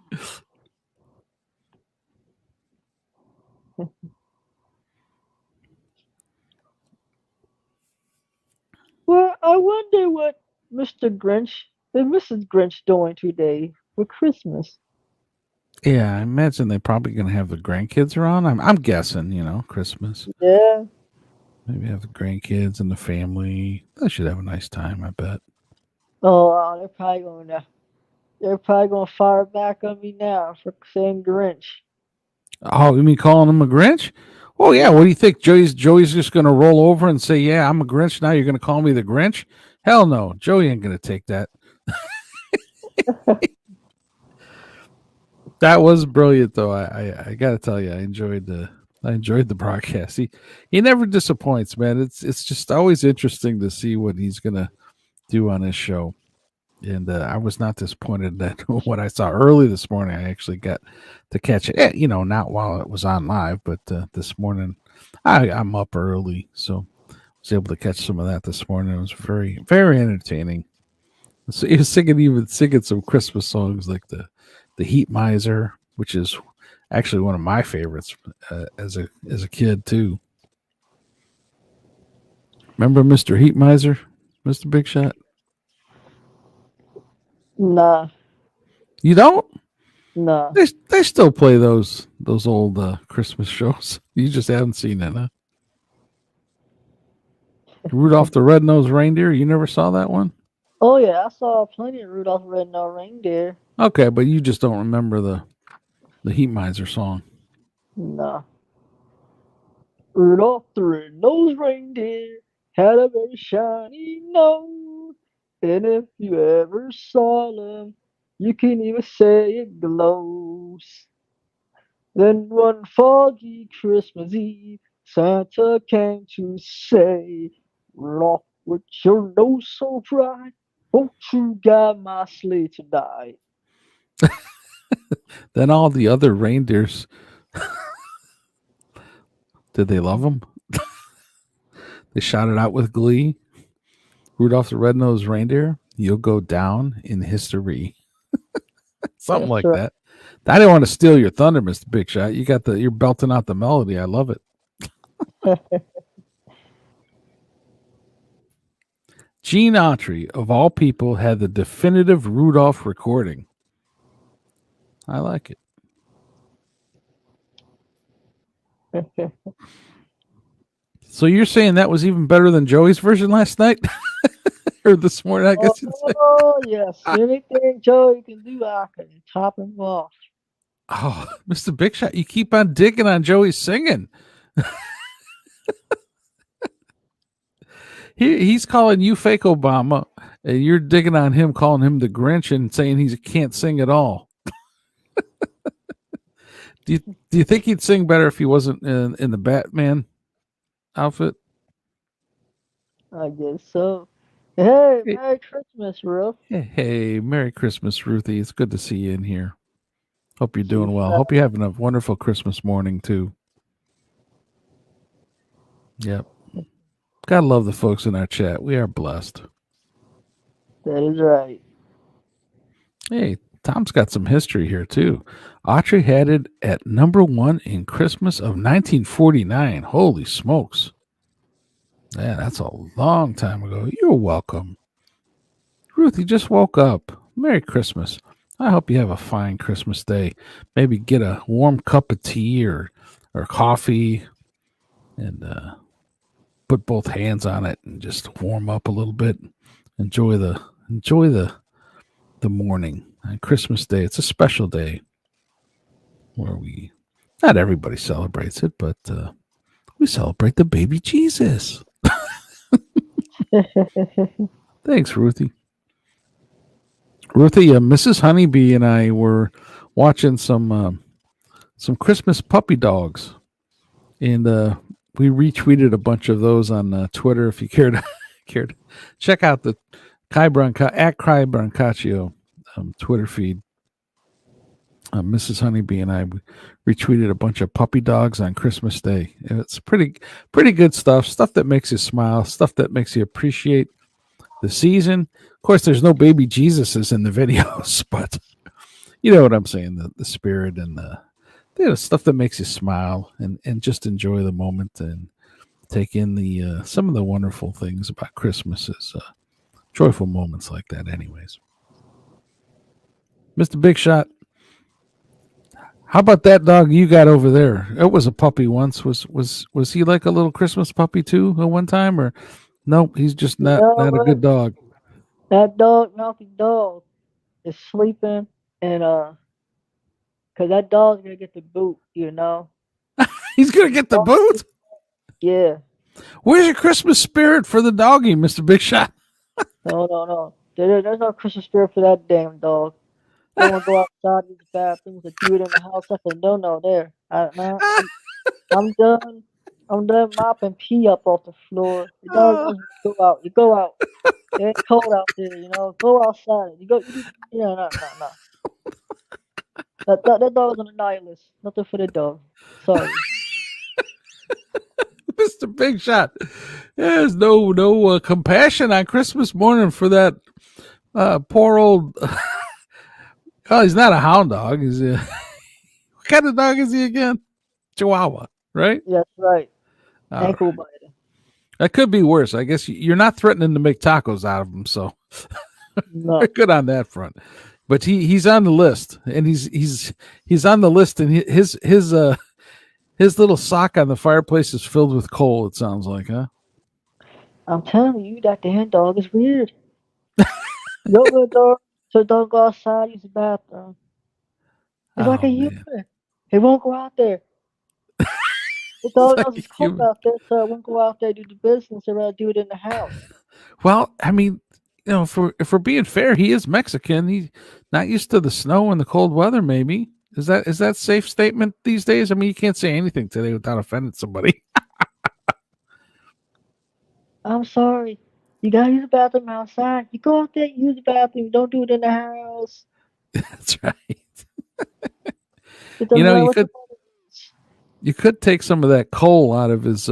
Well, I wonder what Mr. Grinch and Mrs. Grinch doing today for Christmas. Yeah, I imagine they're probably going to have the grandkids around. I'm guessing, you know, Christmas. Yeah. Maybe have the grandkids and the family. They should have a nice time, I bet. Oh, they're probably gonna fire back on me now for saying Grinch. Oh, you mean calling him a Grinch? Oh yeah, what do you think? Joey's just gonna roll over and say, "Yeah, I'm a Grinch now. You're gonna call me the Grinch?" Hell no, Joey ain't gonna take that. That was brilliant, though. I gotta tell you, I enjoyed the broadcast. He never disappoints, man. It's just always interesting to see what he's gonna do on his show. And I was not disappointed that what I saw early this morning. I actually got to catch it. You know, not while it was on live, but this morning I'm up early, so I was able to catch some of that this morning. It was very, very entertaining. So he was singing some Christmas songs like the Heat Miser, which is actually one of my favorites as a kid too. Remember Mr. Heat Miser, Mr. Big Shot? Nah, You don't? nah. They still play those old Christmas shows. You just haven't seen it, huh? Rudolph the Red-Nosed Reindeer. You never saw that one? Oh yeah, I saw plenty of Rudolph the Red-Nosed Reindeer. Okay, but you just don't remember the Heat Miser song. Nah. Rudolph the Red-Nosed Reindeer had a very shiny nose, and if you ever saw him, you can even say it glows. Then one foggy Christmas Eve, Santa came to say, Rudolph, with your nose so bright, won't you guide my sleigh tonight? Then all the other reindeers, did they love him? They shouted out with glee. Rudolph the Red-Nosed Reindeer, you'll go down in history. Something That's like right. that. I didn't want to steal your thunder, Mr. Big Shot. You're belting out the melody. I love it. Gene Autry, of all people, had the definitive Rudolph recording. I like it. So you're saying that was even better than Joey's version last night? Or this morning, I guess you'd say. Oh, yes. Anything Joey can do, I can top him off. Oh, Mr. Big Shot, you keep on digging on Joey's singing. He's calling you fake Obama, and you're digging on him, calling him the Grinch and saying he can't sing at all. Do you think he'd sing better if he wasn't in the Batman outfit? I guess so. Hey, Merry Christmas, Ruth. Hey, Merry Christmas, Ruthie. It's good to see you in here. Hope you're doing well. Hope you're having a wonderful Christmas morning, too. Yep. Gotta love the folks in our chat. We are blessed. That is right. Hey, Tom's got some history here, too. Autry had it at number 1 in Christmas of 1949. Holy smokes. Yeah, that's a long time ago. You're welcome. Ruth, you just woke up. Merry Christmas. I hope you have a fine Christmas day. Maybe get a warm cup of tea or coffee and put both hands on it and just warm up a little bit. Enjoy the morning on Christmas Day. It's a special day where not everybody celebrates it, but we celebrate the baby Jesus. Thanks, Ruthie. Mrs. Honeybee and I were watching some Christmas puppy dogs, and we retweeted a bunch of those on Twitter. If you care to check out the Ky Brancaccio Twitter feed. Mrs. Honeybee and I retweeted a bunch of puppy dogs on Christmas Day. It's pretty good stuff that makes you smile, stuff that makes you appreciate the season. Of course, there's no baby Jesuses in the videos, but you know what I'm saying, the spirit and the stuff that makes you smile and just enjoy the moment and take in the some of the wonderful things about Christmas is joyful moments like that anyways. Mr. Big Shot, how about that dog you got over there? It was a puppy once. Was he like a little Christmas puppy too at one time, or nope, he's just not a good dog? That dog, Milky Dog, is sleeping, and cause that dog's gonna get the boot, you know. He's gonna get the boot. Yeah. Where's your Christmas spirit for the doggy, Mr. Big Shot? No. There's no Christmas spirit for that damn dog. They want to go outside, use the bathrooms, and do it in the house. That's a no there. I'm done. I'm done mopping pee up off the floor. The dog doesn't go out. You go out. It's cold out there, you know. Go outside. No. That dog's on the nihilist. Nothing for the dog. Sorry. Mr. Big Shot. There's no compassion on Christmas morning for that poor old. Oh, he's not a hound dog. He's what kind of dog is he again? Chihuahua, right? That's right. Ankle biter. That could be worse. I guess you're not threatening to make tacos out of him, so No. good on that front. But he's on the list, and he's on the list, and his little sock on the fireplace is filled with coal. It sounds like, huh? I'm telling you, that damn dog is weird. Go to the dog, so don't go outside, use the bathroom. It's like a human. He won't go out there. The dog knows it's cold out there, so it won't go out there do the business or rather do it in the house. Well, I mean, you know, if we're being fair, he is Mexican. He's not used to the snow and the cold weather, maybe. Is that a safe statement these days? I mean, you can't say anything today without offending somebody. I'm sorry. You gotta use the bathroom outside. You go out there, use the bathroom. Don't do it in the house. That's right. You know, you could take some of that coal out of his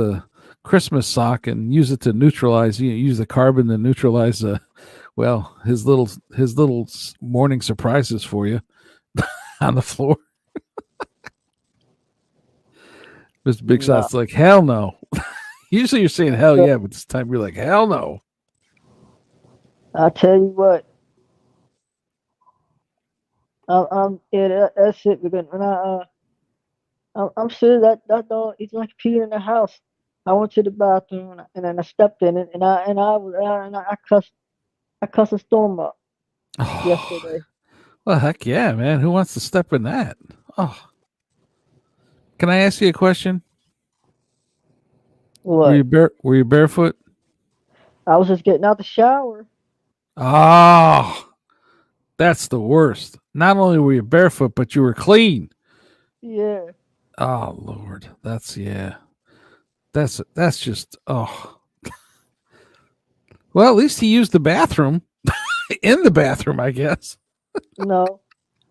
Christmas sock and use it to neutralize. Use the carbon to neutralize his little morning surprises for you on the floor. Mr. Big Shot's like, hell no. Usually you're saying hell yeah, but this time you're like, hell no. I'll tell you what. That's it. Because I'm sure that dog is like peeing in the house. I went to the bathroom and then I stepped in it and I cussed a storm up yesterday. Well, heck yeah, man. Who wants to step in that? Oh. Can I ask you a question? What? Were you barefoot? I was just getting out the shower. Oh, that's the worst. Not only were you barefoot, but you were clean. Yeah. Oh Lord, that's just oh. Well, at least he used the bathroom in the bathroom, I guess. No.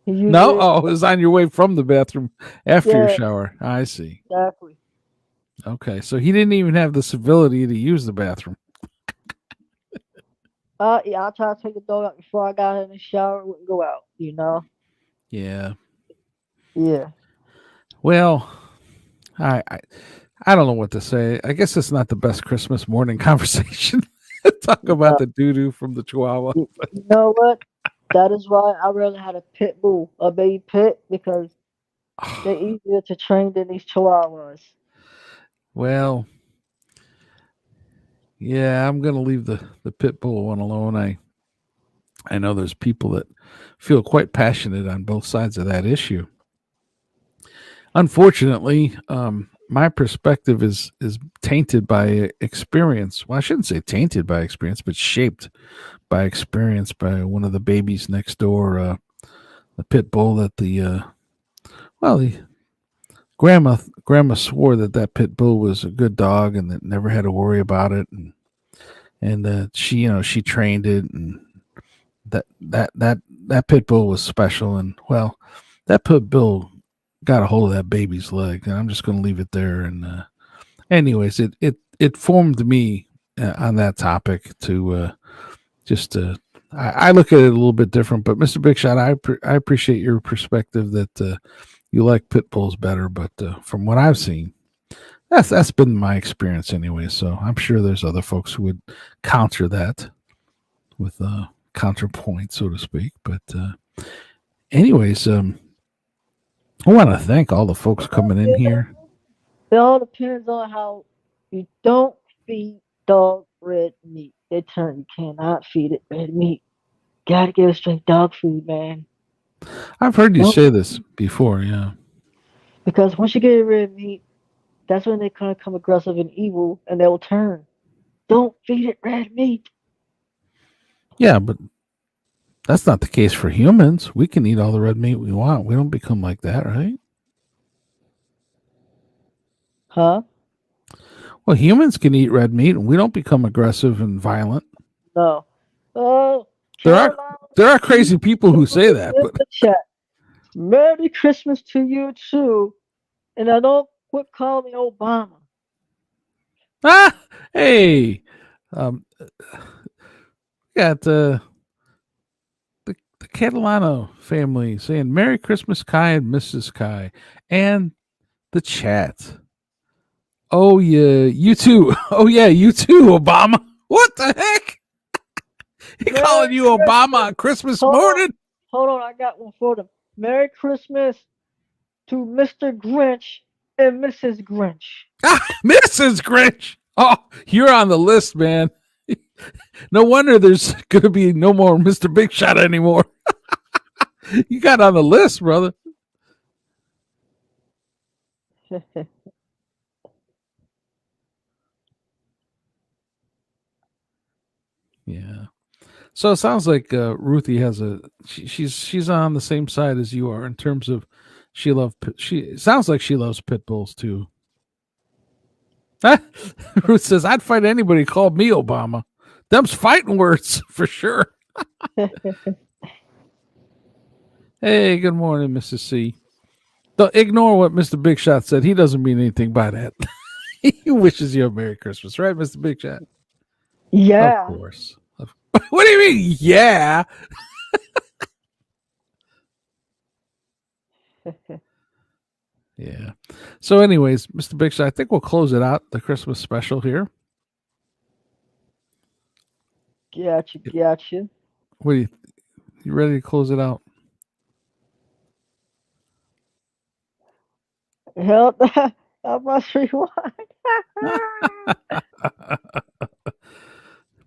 No, it was on your way from the bathroom after your shower. I see. Exactly. Okay, so he didn't even have the civility to use the bathroom. Yeah, I tried to take the dog out before I got in the shower. It wouldn't go out, you know? Yeah. Yeah. Well, I don't know what to say. I guess it's not the best Christmas morning conversation. Talk about the doo-doo from the Chihuahua. You know what? That is why I really had a pit bull, a baby pit, because they're easier to train than these Chihuahuas. Well, yeah, I'm gonna leave the pit bull one alone. I know there's people that feel quite passionate on both sides of that issue. Unfortunately, my perspective is tainted by experience. Well, I shouldn't say tainted by experience, but shaped by experience by one of the babies next door, the pit bull that the grandma swore that pit bull was a good dog and that never had to worry about it, and she trained it, and that pit bull was special, and well, that pit bull got a hold of that baby's leg, and I'm just going to leave it there. And anyways, it formed me on that topic to I look at it a little bit different. But Mr. Big Shot, I appreciate your perspective that you like pit bulls better, but from what I've seen, that's been my experience anyway. So I'm sure there's other folks who would counter that with a counterpoint, so to speak. But anyways, I want to thank all the folks coming in here. It all depends on how you don't feed dog red meat. You cannot feed it red meat. Gotta give it straight dog food, man. I've heard you say this before, yeah. Because once you get red meat, that's when they kind of come aggressive and evil, and they will turn. Don't feed it red meat. Yeah, but that's not the case for humans. We can eat all the red meat we want. We don't become like that, right? Huh? Well, humans can eat red meat, and we don't become aggressive and violent. No. Oh, there are crazy people who say that. But chat. Merry Christmas to you too, and I don't quit calling me Obama. Hey, got the Catalano family saying Merry Christmas, Ky and Mrs. Ky, and the chat. Oh yeah, you too. Oh yeah, you too, Obama. What the heck? He calling you Obama on Christmas morning? Hold on, I got one for them. Merry Christmas to Mr. Grinch and Mrs. Grinch. Mrs. Grinch. Oh, you're on the list, man. No wonder there's going to be no more Mr. Big Shot anymore. You got on the list, brother. Yeah. So it sounds like Ruthie has she's on the same side as you are in terms of it sounds like she loves pit bulls too. Ruth says, I'd fight anybody who called me Obama. Them's fighting words for sure. Hey, good morning, Mrs. C. Don't ignore what Mr. Big Shot said. He doesn't mean anything by that. He wishes you a Merry Christmas, right, Mr. Big Shot? Yeah. Of course. What do you mean, yeah? Yeah. So anyways, Mr. Big Shot, I think we'll close it out, the Christmas special here. Gotcha. What do you ready to close it out? Hell, I must rewind.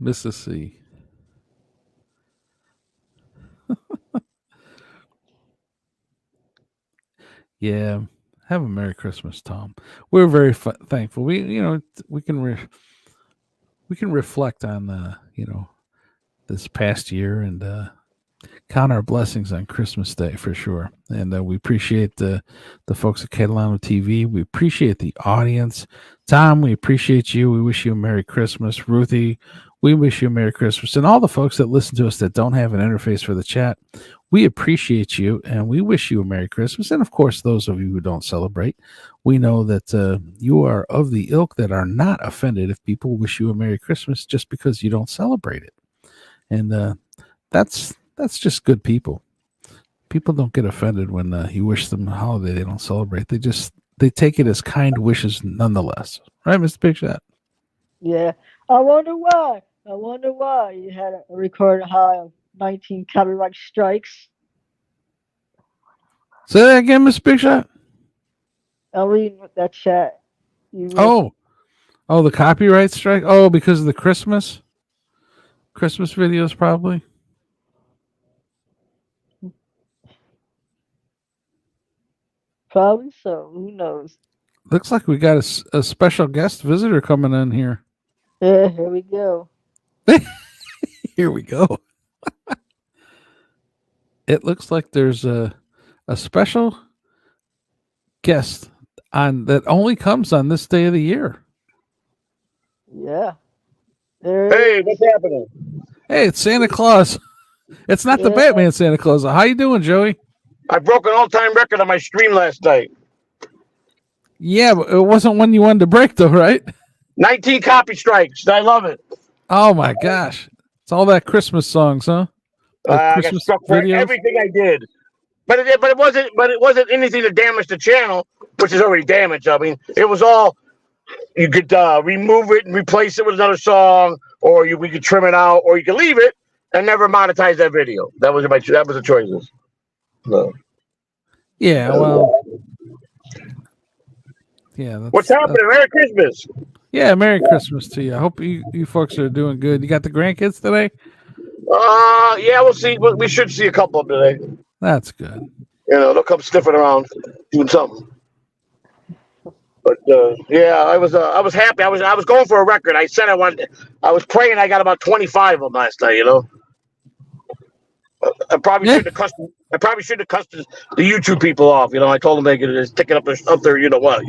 Mrs. C. Yeah. Have a Merry Christmas, Tom. We're very thankful. We can reflect on this past year and count our blessings on Christmas Day for sure. And we appreciate the folks at Catalano TV. We appreciate the audience. Tom, we appreciate you. We wish you a Merry Christmas. Ruthie, we wish you a Merry Christmas. And all the folks that listen to us that don't have an interface for the chat, we appreciate you and we wish you a Merry Christmas. And of course, those of you who don't celebrate, we know that you are of the ilk that are not offended if people wish you a Merry Christmas just because you don't celebrate it. And that's just good people. People don't get offended when you wish them a holiday they don't celebrate. They take it as kind wishes nonetheless. Right, Mr. Big Shot? Yeah. I wonder why you had a record high of 19 copyright strikes. Say that again, Mr. Big Shot. I'm reading with that chat. Oh, the copyright strike. Oh, because of the Christmas videos, probably. Probably so. Who knows? Looks like we got a special guest visitor coming in here. Yeah, here we go. Here we go. It looks like there's a special guest on that only comes on this day of the year. Yeah. Hey, what's happening? Hey, it's Santa Claus. It's not the Batman Santa Claus. How you doing, Joey? I broke an all-time record on my stream last night. Yeah, but it wasn't one you wanted to break, though, right? 19 copy strikes. I love it. Oh my gosh, it's all that Christmas songs, huh? I got struck for everything I did, but it wasn't anything to damage the channel, which is already damaged. I mean, it was all you could remove it and replace it with another song, or we could trim it out, or you could leave it and never monetize that video. That was the choices. So. Yeah, well, yeah. What's happening? Merry Christmas. Yeah, Merry Christmas to you. I hope you folks are doing good. You got the grandkids today? Yeah, we'll see. We should see a couple of them today. That's good. They'll come sniffing around, doing something. But yeah, I was happy. I was going for a record. I said I was praying. I got about 25 of them last night. I probably should have cussed. I probably should have cussed the YouTube people off. I told them they could just stick it up their. You know what?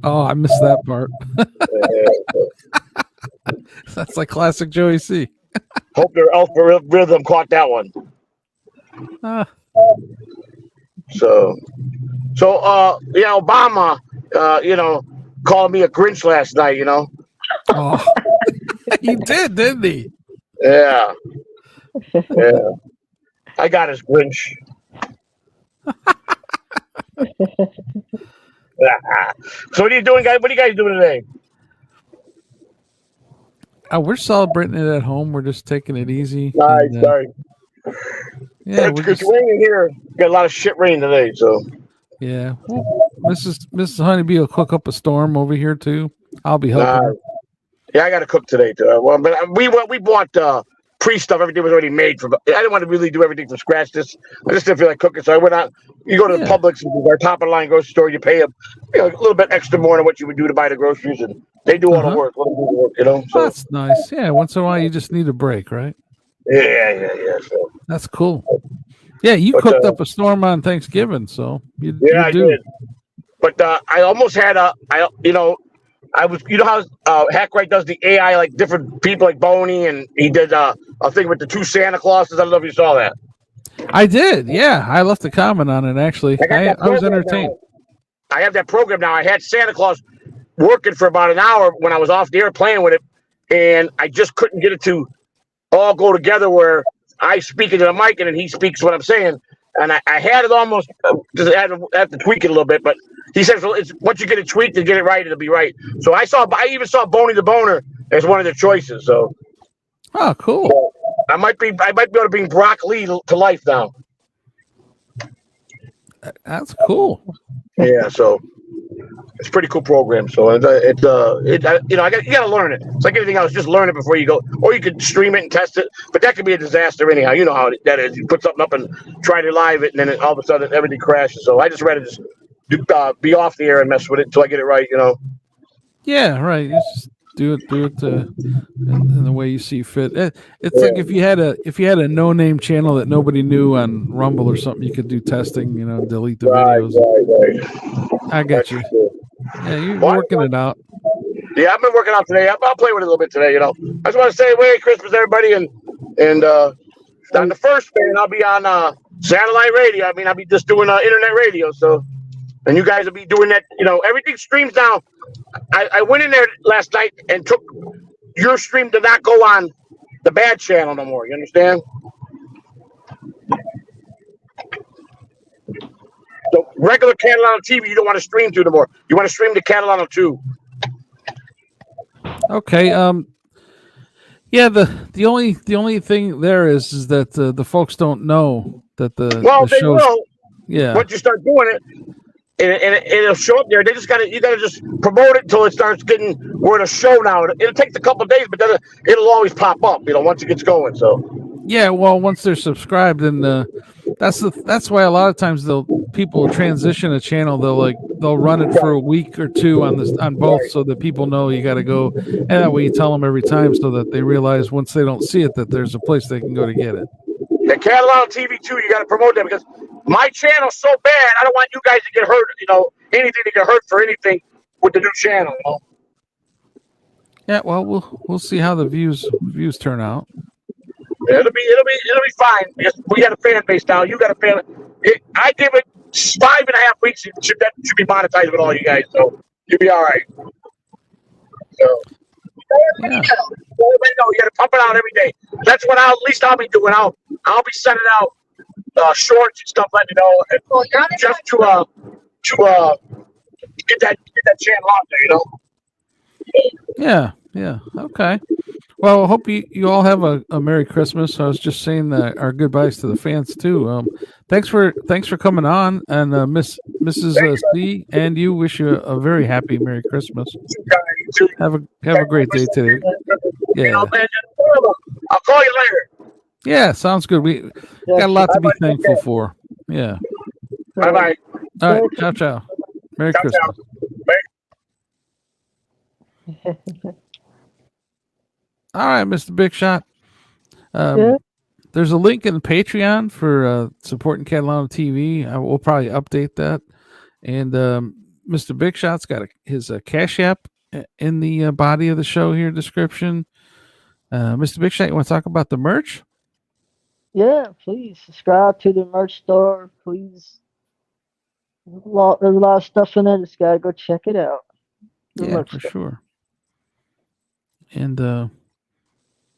Oh, I missed that part. That's like classic Joey C. Hope their algorithm caught that one. So yeah, Obama, called me a Grinch last night. Oh, he did, didn't he? Yeah. Yeah. I got his Grinch. So what are you doing, guys? What are you guys doing today? We're celebrating it at home. We're just taking it easy. Nice, sorry. Yeah, it's raining here. Got a lot of shit rain today, so. Yeah, well, Mrs. Honeybee will cook up a storm over here too. I'll be helping her. Yeah, I got to cook today too. Well, but we bought pre-stuff. Everything was already made from. I didn't want to really do everything from scratch. I just didn't feel like cooking, so I went out. You go to the Publix, our top of the line grocery store. You pay them, a little bit extra more than what you would do to buy the groceries, and they do all the work. So. That's nice. Yeah, once in a while you just need a break, right? Yeah. So. That's cool. Yeah, you cooked up a storm on Thanksgiving, so you I did. But I almost had I was, how Hackwright does the AI, like different people like Boney, and he did a thing with the two Santa Clauses. I don't know if you saw that. I did. Yeah, I left a comment on it actually. I was entertained. I have that program now. I had Santa Claus working for about an hour when I was off the air playing with it, and I just couldn't get it to all go together where I speak into the mic and then he speaks what I'm saying. And I had it almost just had to tweak it a little bit, but he says it's once you get it tweaked and get it right, it'll be right. So I even saw Boney the Boner as one of the choices. So, oh, cool. So I might be able to bring Brock Lee to life now. That's cool. Yeah, so it's a pretty cool program. So you got to learn it. It's like anything else, just learn it before you go, or you could stream it and test it. But that could be a disaster anyhow. You know how that is. You put something up and try to live it, and then all of a sudden everything crashes. So I just rather just be off the air and mess with it until I get it right. Yeah, right. You just do it in the way you see fit. It's like if you had a no-name channel that nobody knew on Rumble or something, you could do testing. Delete the videos. Right. I got you. Yeah, you're working it out. Yeah, I've been working out today. I'll play with it a little bit today. I just want to say Merry Christmas, everybody, and on the first band, I'll be on satellite radio. I mean, I'll be just doing internet radio. So, and you guys will be doing that. Everything streams now. I went in there last night and took your stream to not go on the bad channel no more. You understand? The regular Catalano TV you don't want to stream to no more. You want to stream to Catalano 2. Okay. Yeah. The only thing there is that the folks don't know that the they show's, will. Yeah. Once you start doing it, and it'll show up there. You gotta just promote it until it starts getting. We're in a show now. It'll take a couple of days, but then it'll always pop up. Once it gets going. So. Yeah. Well, once they're subscribed, and that's why a lot of times people will transition a channel. They'll run it for a week or two on both, so that people know you got to go, and that way you tell them every time, so that they realize once they don't see it that there's a place they can go to get it. The Catalano TV 2, you got to promote that because my channel's so bad. I don't want you guys to get hurt. Anything to get hurt for anything with the new channel. Yeah. Well, we'll see how the views turn out. It'll be fine because we got a fan base now. You got a fan. I give it 5.5 weeks. That should be monetized with all you guys. So you'll be all right. So everybody know you got to pump it out every day. That's what I'll be doing. I'll be sending out shorts and stuff. Let me know, and just to get that channel out there. Yeah. Okay. Well, I hope you all have a Merry Christmas. I was just saying our goodbyes to the fans too. Thanks for coming on, and Mrs. C and you wish you a very happy Merry Christmas. Have a great day today. Yeah. I'll call you later. Yeah, sounds good. We got a lot to be thankful for. Yeah. Bye. All right. Ciao. Merry Christmas. All right, Mr. Big Shot. There's a link in Patreon for supporting Catalano TV. I will probably update that. And Mr. Big Shot's got his Cash App in the body of the show here description. Mr. Big Shot, you want to talk about the merch? Yeah, please subscribe to the merch store. Please. There's a lot of stuff in there. Just gotta go check it out. Yeah, for sure. And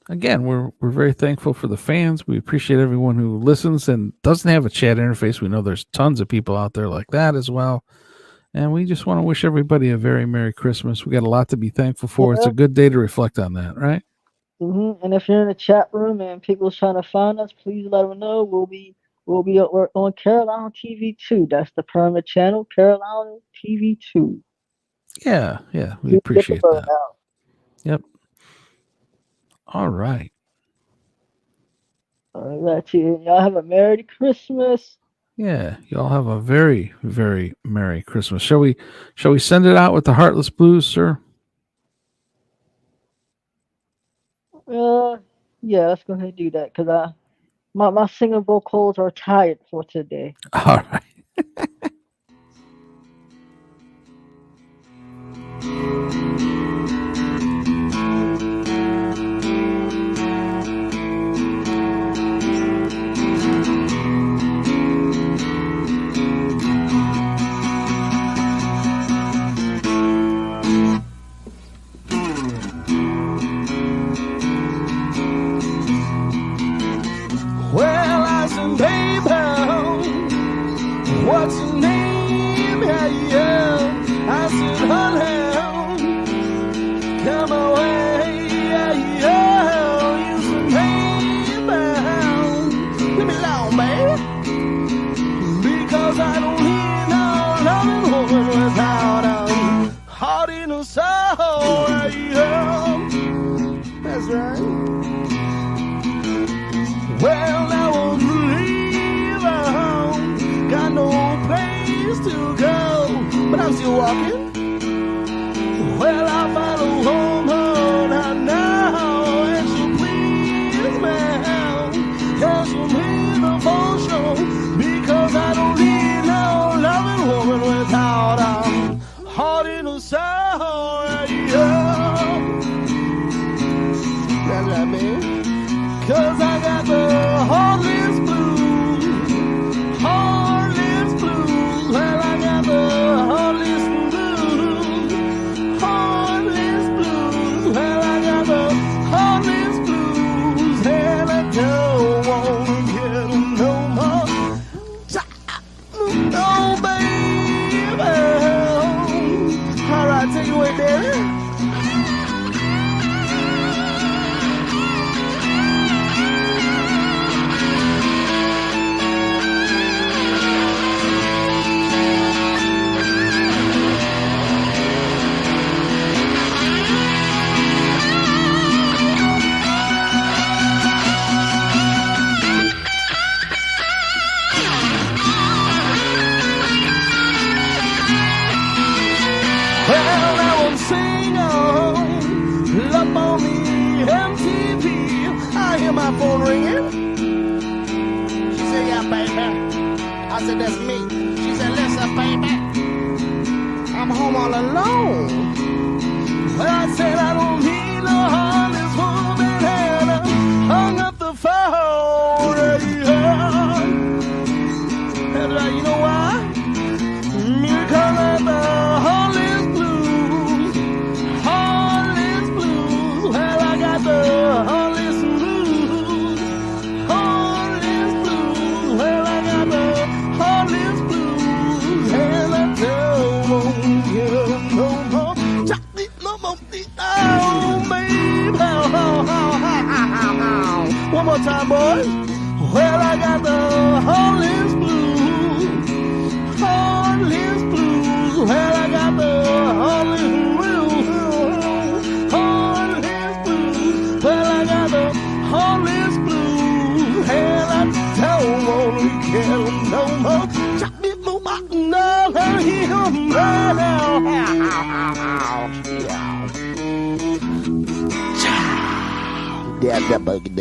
again, we're very thankful for the fans. We appreciate everyone who listens and doesn't have a chat interface. We know there's tons of people out there like that as well. And we just want to wish everybody a very Merry Christmas. We got a lot to be thankful for. Yeah. It's a good day to reflect on that, right? Mm-hmm. And if you're in the chat room and people's trying to find us, please let them know. We're on Catalano TV 2. That's the permanent channel, Catalano TV 2. Yeah, we appreciate that. Yep. All right. All right, y'all have a Merry Christmas. Yeah, y'all have a very, very Merry Christmas. Shall we send it out with the Heartless Blues, sir? Yeah, let's go ahead and do that because my singing vocals are tired for today. All right. what's your name? Yeah, yeah. I said, honey, come away. Yeah, yeah. You said, baby, leave me alone, baby. Because I don't need no loving woman without a heart in her soul. Yeah, that's right. Well, I won't leave home. Got no place to go, but I'm still walking. Well, I found a woman I know, and she please me, and she please the full show, because I don't need no loving woman without a heart in her soul. Yeah. That's right, man. 'Cause I got the heartless blues, heartless blues. Well, I got the heartless blues, heartless blues. Well, I got the heartless blues, and I don't want to get them no more. No, baby. All right, take it away, baby. Well, now I'm singing up on the MTV. I hear my phone ringing. She said, yeah, baby. I said, that's me. She said, listen, baby, I'm home all alone. Well, I said, I don't need no heartless woman, and I hung up the phone. Yeah. And you know why? Because I'm the heartless blues, heartless blues. Well, I got the heartless blues, heartless blues. Well, I got the heartless blues, and I don't want to get them no more. No more, oh, baby. One more time, boys. Well, I got the heartless blues, heartless blues. Well, I got the heartless blues, heartless blues. Well, I got the heartless blues, and I don't want to get them no more. Chop me, move my no, yeah, that bug.